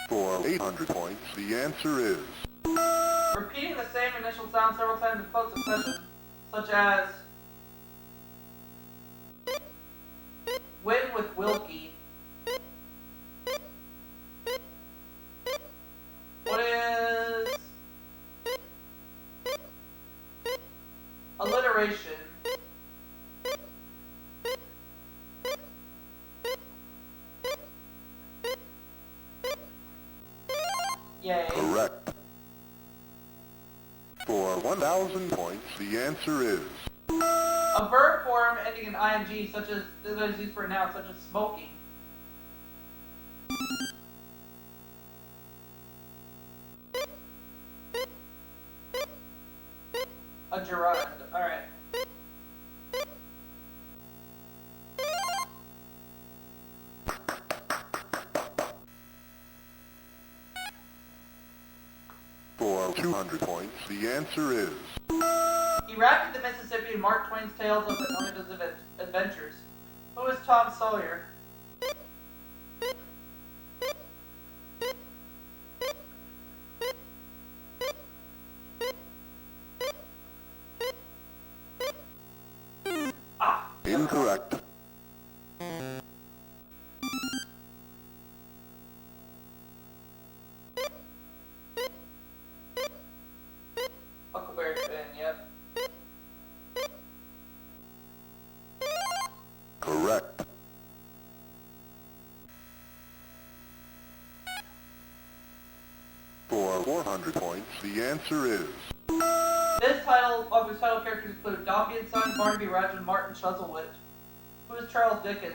For 800 points, the answer is Repeating the same initial sound several times in close succession, such as win with Wilkie. What is alliteration? Yay. correct. For 1,000 points, the answer is A verb form ending in ing, such as that is used for a noun, such as smoking. A gerund. Alright. for 200 points, the answer is He rafted the Mississippi in Mark Twain's tales of one of his adventures. Who is Tom Sawyer? Ah! incorrect. Huckleberry Finn, yep. Correct. For 400 points, the answer is This title characters include Dombey and Son, Barnaby Rudge, and Martin Chuzzlewit. Who is Charles Dickens?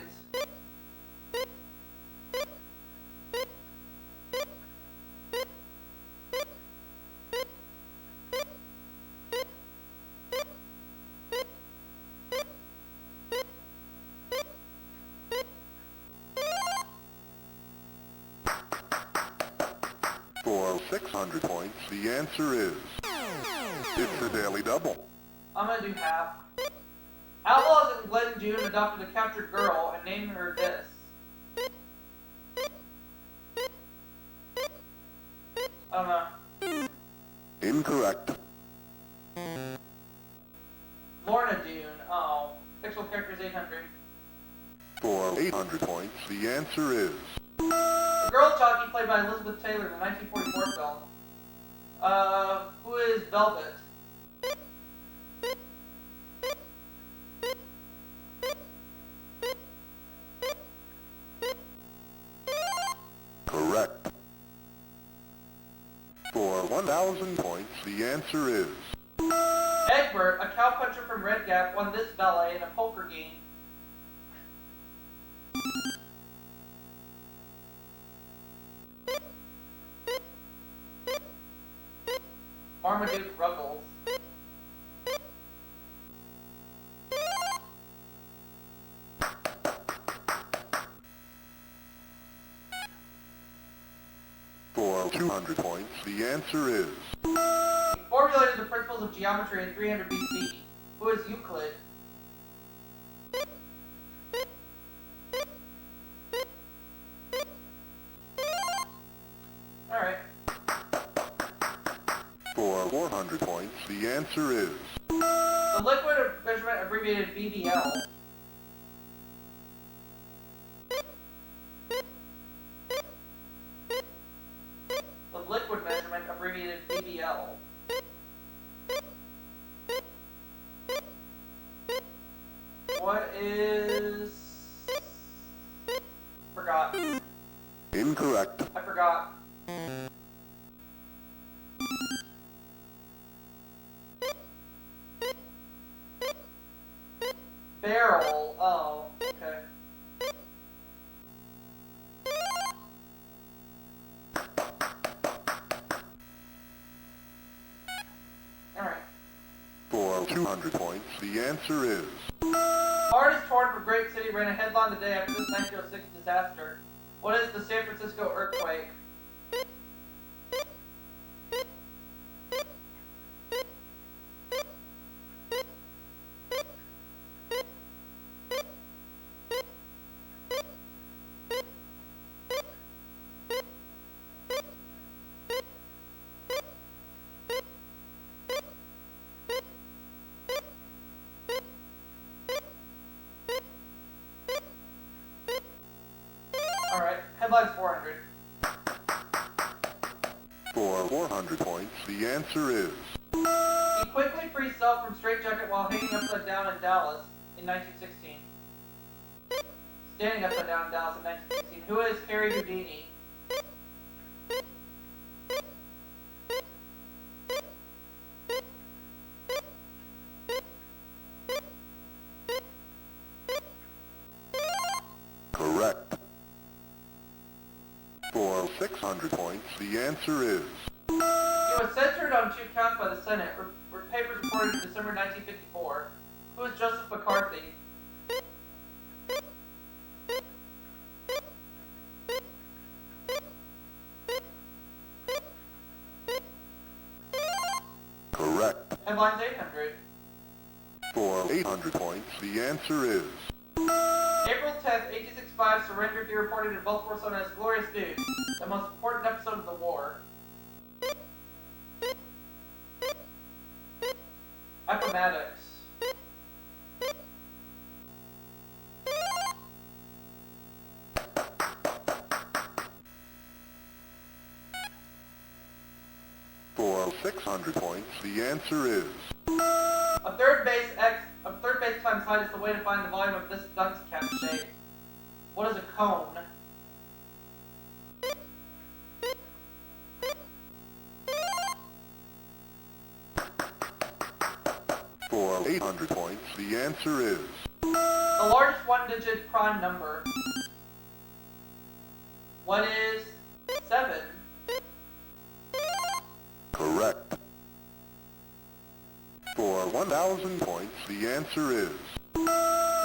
for 600 points, the answer is it's a daily double. I'm gonna do half. Outlaws in Glen June adopted a captured girl and named her this. I don't know. Incorrect. Lorna Dune. Oh. Fictional character is 800. For 800 points, the answer is The girl jockey played by Elizabeth Taylor in the 1944 film. Who is Velvet? correct. For 1,000 points, the answer is Egbert, a cowpuncher from Red Gap, won this ballet in a poker game. Marmaduke Ruggles. for 200 points, the answer is He formulated the principles of geometry in 300 BC. Who is Euclid? Alright. for 400 points, the answer is The liquid measurement abbreviated BBL. The liquid measurement abbreviated BBL. What is 200 points, the answer is... Heart is torn from Great City ran a headline the day after this 1906 disaster. What is the San Francisco earthquake? Alright, headline's 400. For 400 points, the answer is... He quickly freed himself from straitjacket while hanging upside down in Dallas in 1916. Standing upside down in Dallas in 1916. Who is Harry Houdini? Correct. For 600 points, the answer is... He was censured on 2 counts by the Senate. Papers reported in December 1954. Who is Joseph McCarthy? Correct. Headline's 800. For 800 points, the answer is... April 10th, 1865, surrendered, he reported in Baltimore Sun as glorious news, the most important episode of the war. Appomattox. For 600 points, the answer is... A third base times height is the way to find the volume of this dunce cap shape. What is a cone? For 800 points, the answer is... The largest one-digit prime number. What is 7? Correct. For 1,000 points, the answer is...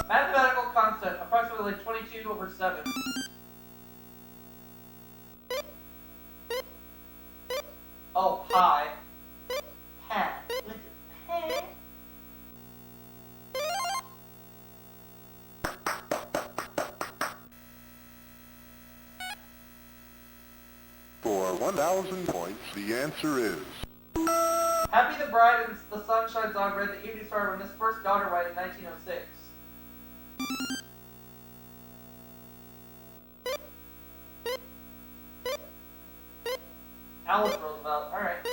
Mathematical constant, approximately 22 over 7. Oh, pi. Pi. What's it? Pi? For 1,000 points, the answer is... Happy the bride and the sun shines on red, the evening star when this first daughter wed in 1906. Alice Roosevelt, alright.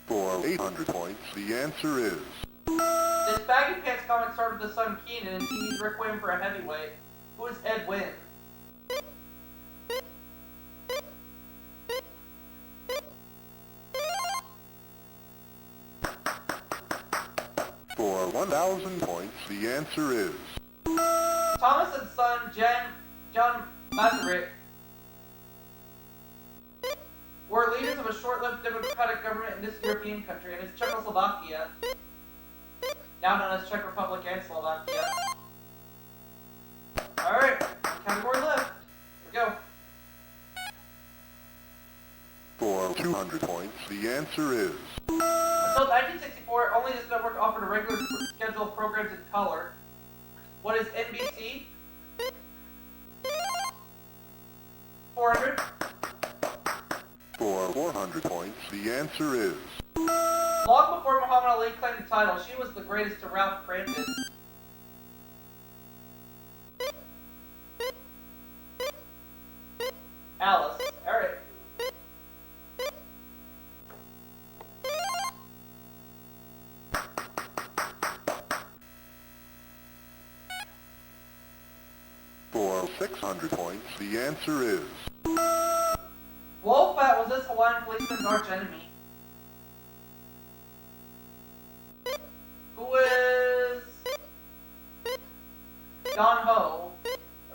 For 800 points, the answer is... This baggy pants comic started with Son Keenan and TV's Rick Wayne for a heavyweight. Who is Ed Wynn? For 1,000 points, the answer is... Thomas and son John Masaryk were leaders of a short-lived democratic government in this European country, and it's Czechoslovakia, now known as Czech Republic and Slovakia. Alright, category left. Here we go. For 200 points, the answer is... Until 1964, only this network offered a regular schedule of programs in color. What is NBC? 400. For 400 points, the answer is... Long before Muhammad Ali claimed the title, she was the greatest to Ralph Cramton. Alice. Alright. For 600 points, the answer is... Wolfat was this Hawaiian policeman's archenemy. Who is... Don Ho?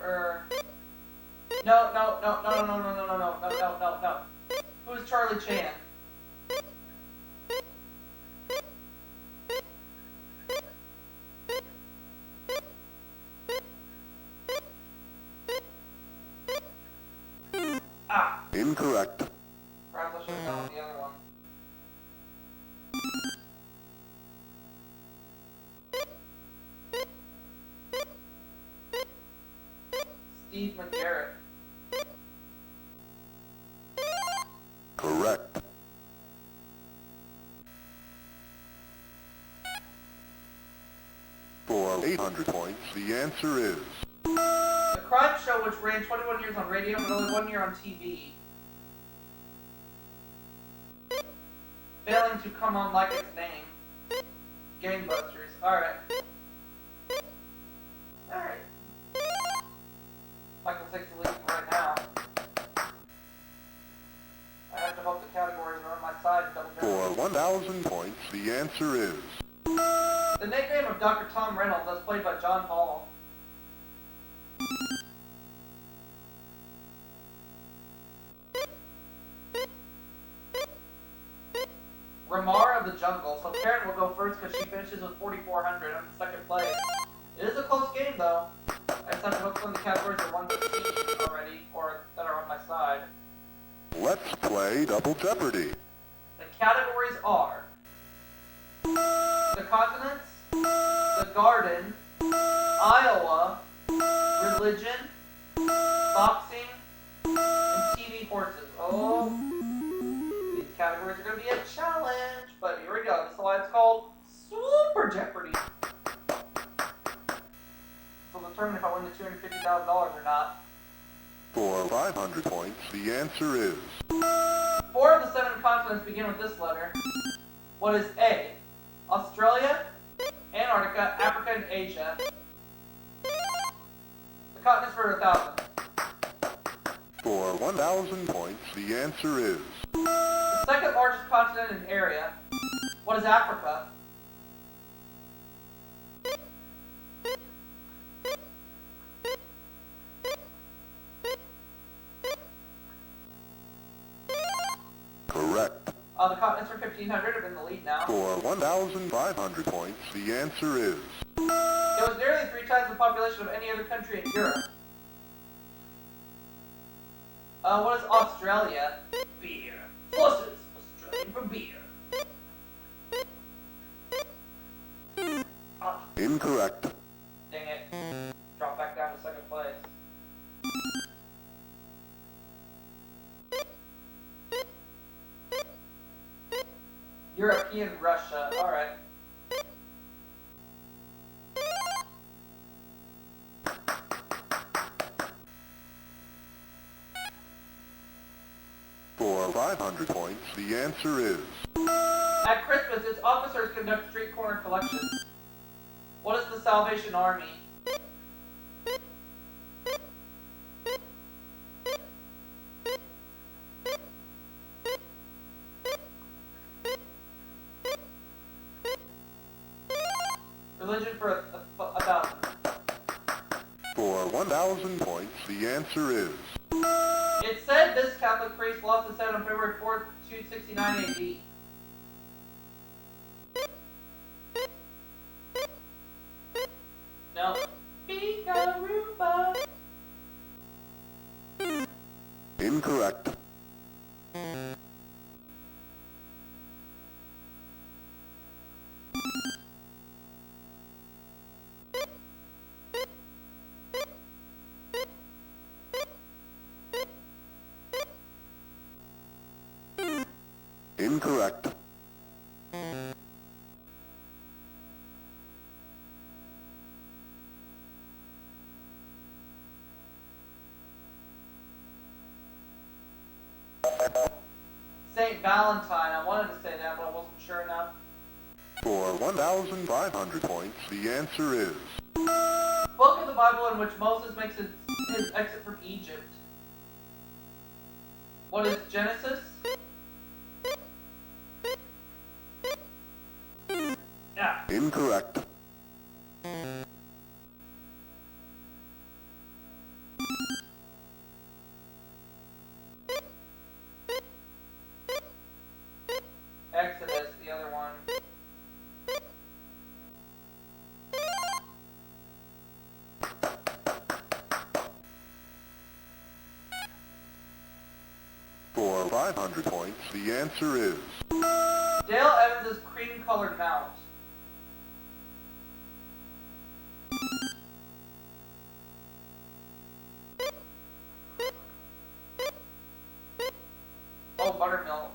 Or... is Charlie Chan? Ah. Incorrect. Perhaps I should have gone with the other one. Steve McGarrett. Correct. For 800 points, the answer is The crime show which ran 21 years on radio but only 1 year on TV. Failing to come on like its name. Gangbusters. Alright. Alright. Michael takes the lead right now. I have to hope the categories are on my side and double for check. 1,000 points, the answer is The nickname of Dr. Tom Reynolds, as played by John Hall. Ramar of the Jungle. So Karen will go first because she finishes with 4,400 on second place. It is a close game though. I just have to hope some of the categories are 115 already, or that are on my side. Let's Play Double Jeopardy. The categories are the continents, the garden, Iowa, religion, boxing, and TV horses. Oh, these categories are going to be a challenge, but here we go. This is why it's called Super Jeopardy. This will determine if I win the $250,000 or not. For 500 points, the answer is 4 of the 7 continents begin with this letter. What is A? Australia, Antarctica, Africa, and Asia. The continents for 1,000. For 1,000 points, the answer is The second largest continent in area. What is Africa? correct. The continents for 1,500 are in the lead now. For 1,500 points, the answer is It was nearly 3 times the population of any other country in Europe. What is Australia? Beer. Flusses. Australian for beer. Ah, incorrect. dang it. Drop back down to second place. European Russia. Alright. For 500 points, the answer is At Christmas, its officers conduct street corner collections. What is the Salvation Army? Religion for 1,000. for 1,000 points, the answer is It said this Catholic priest lost his head on February 4th, 269 AD. No. Beekaruba. incorrect. Incorrect. Saint Valentine. I wanted to say that, but I wasn't sure enough. For 1,500 points, the answer is Book of the Bible in which Moses makes his exit from Egypt. What is Genesis? Yeah. incorrect. Exodus, the other one. For 500 points, the answer is Dale Evans' cream-colored mount. Oh, buttermilk.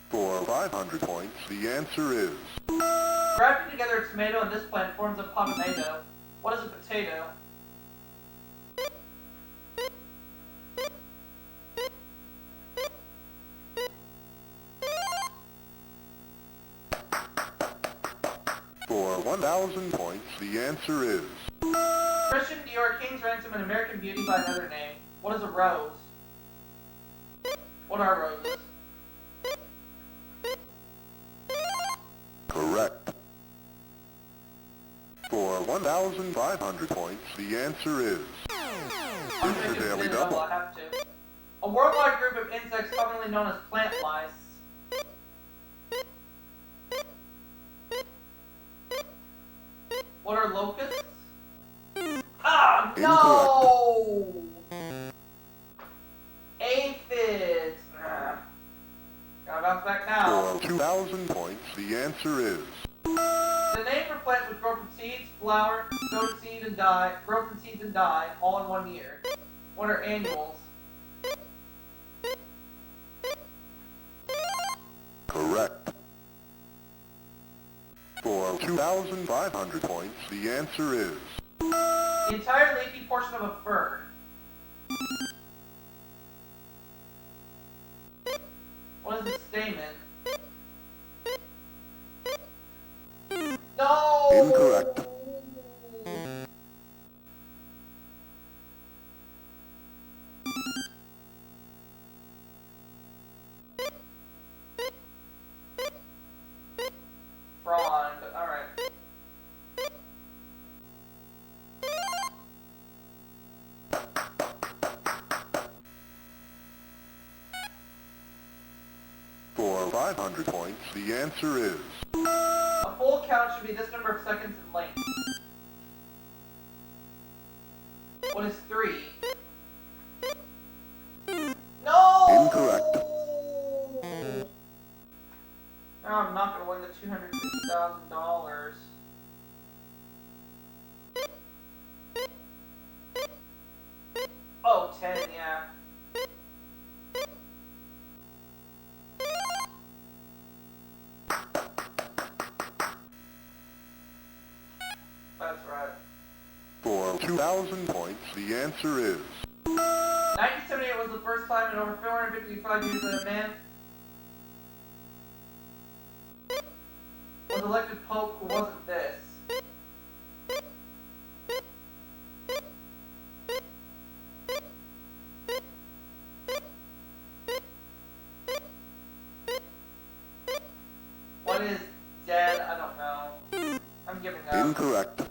For 500 points, the answer is Grafting together a tomato and this plant forms a potato. What is a potato? For 1,000 points, the answer is Christian Dior, King's Ransom, and American Beauty by another name. What is a rose? What are roses? correct. For 1,500 points, the answer is it's your daily double. I have to. A worldwide group of insects commonly known as plant lice. What are locusts? Ah, no! Aphids. Gotta bounce back now. For 2,000 points, the answer is The name for plants which grow from seeds, flower, grow from seeds and die, all in 1 year. What are annuals? correct. For 2,500 points, the answer is The entire leafy portion of a fern. What is a stamen? No! incorrect. Frond, alright. For 500 points, the answer is A full count should be this number of seconds in length. What is 3? No! incorrect. Now I'm not gonna win the $250,000. Oh, 10, yeah. That's right. For 2,000 points, the answer is 1978 was the first time in over 455 years that a man was elected pope who wasn't this. What is dead? I don't know. I'm giving up. incorrect.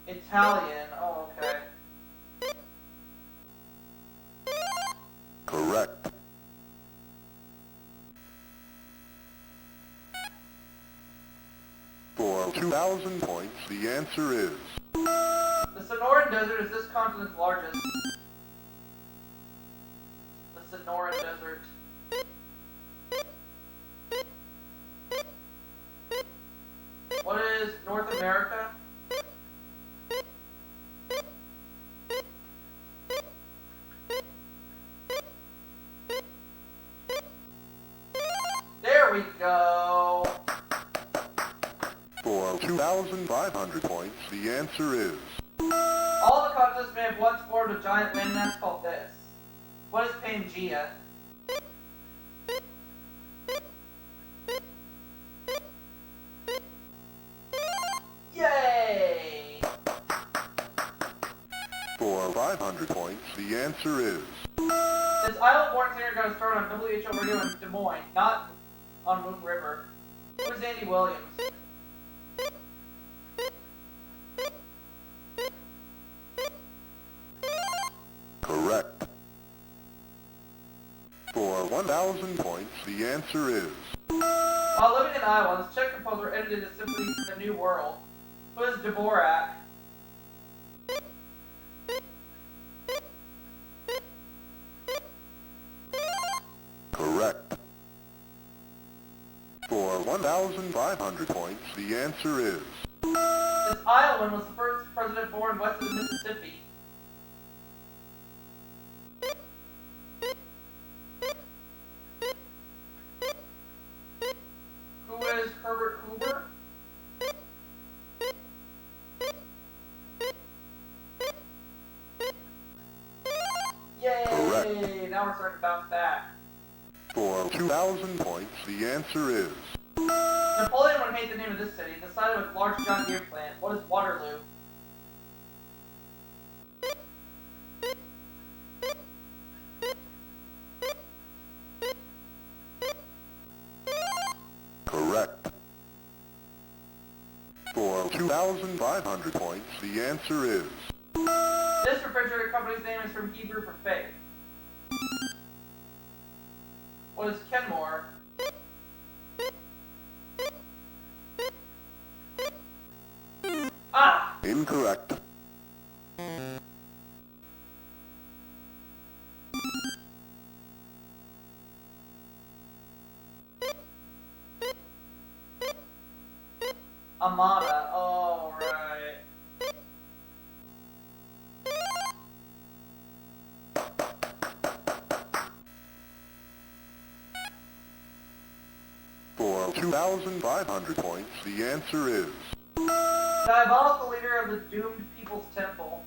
Italian. Oh, okay. Correct. For 2,000 points, the answer is The Sonoran Desert is this continent's largest. The Sonoran Desert. What is North America? There we go. for 2,500 points, the answer is All the continents may have once formed a giant landmass called this. What is Pangea? Yay! For 500 points, the answer is This Iowa-born singer got a start on WHO radio in Des Moines, not on Moon River. Who is Andy Williams? correct. For 1,000 points, the answer is While living in Iowa, this Czech composer edited a symphony from the New World. Who is Dvorak? correct. For 1,500 points, the answer is This Iowan was the first president born west of the Mississippi. Who is Herbert Hoover? Yay! Correct. Now we're starting to bounce back. For 2,000 points, the answer is Napoleon would hate the name of this city, the site of a large John Deere plant. What is Waterloo? correct. For 2,500 points, the answer is This refrigerator company's name is from Hebrew for faith. What is Kenmore? Ah! incorrect. Amada. Oh, right. For 2,500 points, the answer is Diabolical leader of the doomed People's Temple.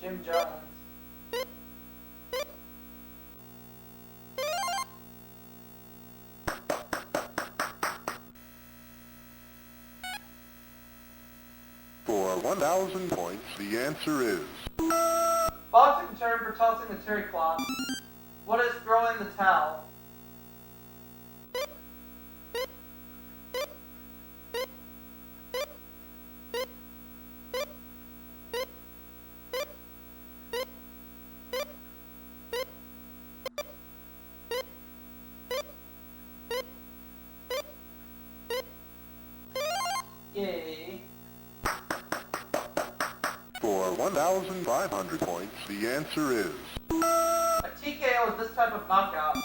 Jim Jones. For 1,000 points, the answer is Boxing term for tossing the terry cloth. What is throwing the towel? Yay. For 1,500 points, the answer is A TKO is this type of knockout.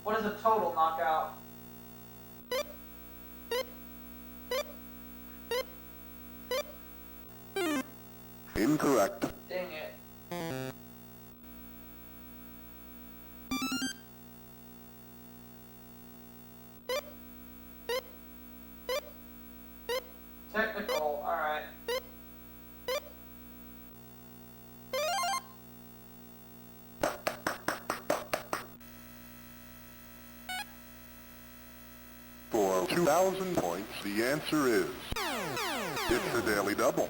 What is a total knockout? incorrect. Dang it. Technical, alright. For 2,000 points, the answer is it's a daily double.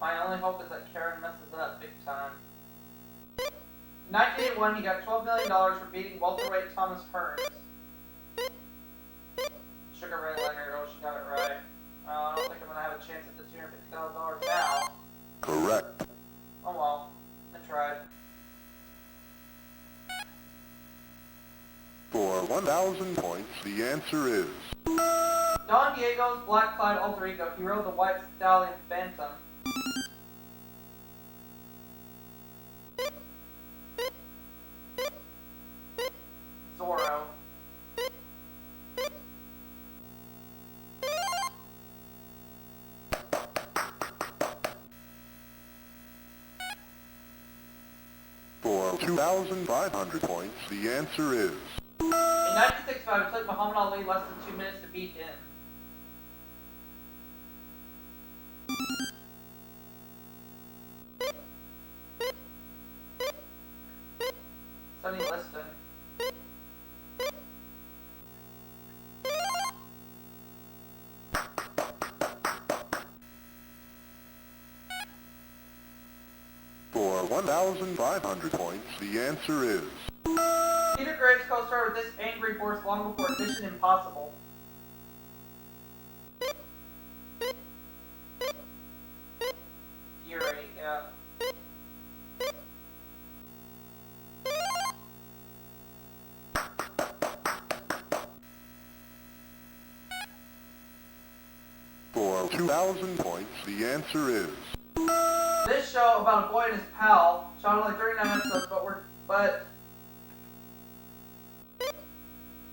My only hope is that Karen messes up big time. In 1981, he got $12 million for beating welterweight Thomas Hearns. Sugar Ray Leonard, oh, she got it right. I don't think I'm going to have a chance at the $250,000 now. Correct. Oh well, I tried. For 1,000 points, the answer is Don Diego's Black Cloud alter ego, he rode the White Stallion Phantom. Zorro. For 2,500 points, the answer is In 1965, it took Muhammad Ali less than 2 minutes to beat him. Sonny Liston. 1,500 points, the answer is... Peter Graves co-starred with this angry horse long before Mission Impossible. Fury, yeah. For 2,000 points, the answer is... This show about a boy and his pal shot only 39 episodes, but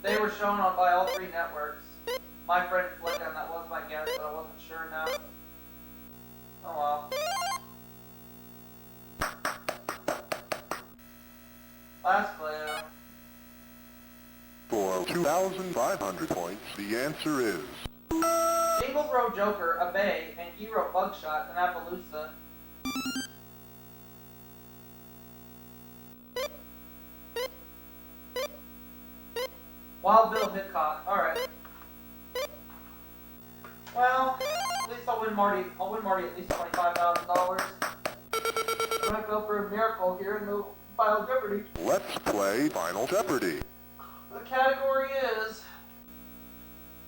they were shown by all 3 networks. My friend flicked on that was my guess, but I wasn't sure now. Oh well. Last clue. For 2,500 points, the answer is... Jingles wrote Joker, a Bay, and he wrote Bugshot, an Appaloosa. Wild Bill Hickok. Alright. Well, at least I'll win Marty at least $25,000. I'm gonna go for a miracle here in the Final Jeopardy. Let's play Final Jeopardy. The category is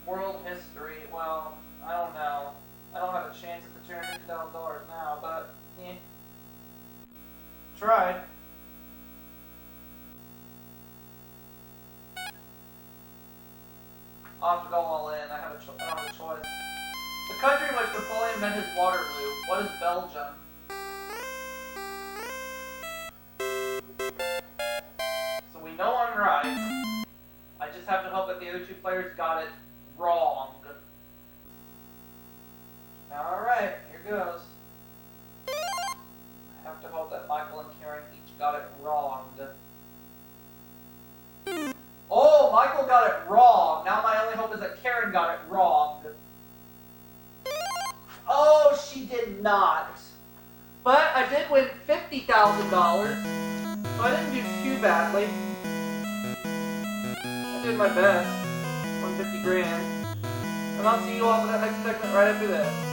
world history. Well, I don't know. I don't have a chance at the $250,000 now, but tried. I'll have to go all in. I don't have a choice. The country in which Napoleon met his Waterloo. What is Belgium? So we know I'm right. I just have to hope that the other 2 players got it wrong. Alright, here goes. I have to hope that Michael and Karen each got it wrong. Oh, Michael got it wrong. Now my only hope is that Karen got it wrong. Oh, she did not. But I did win $50,000, so I didn't do too badly. I did my best. Won 50 grand. And I'll see you all for that next segment right after this.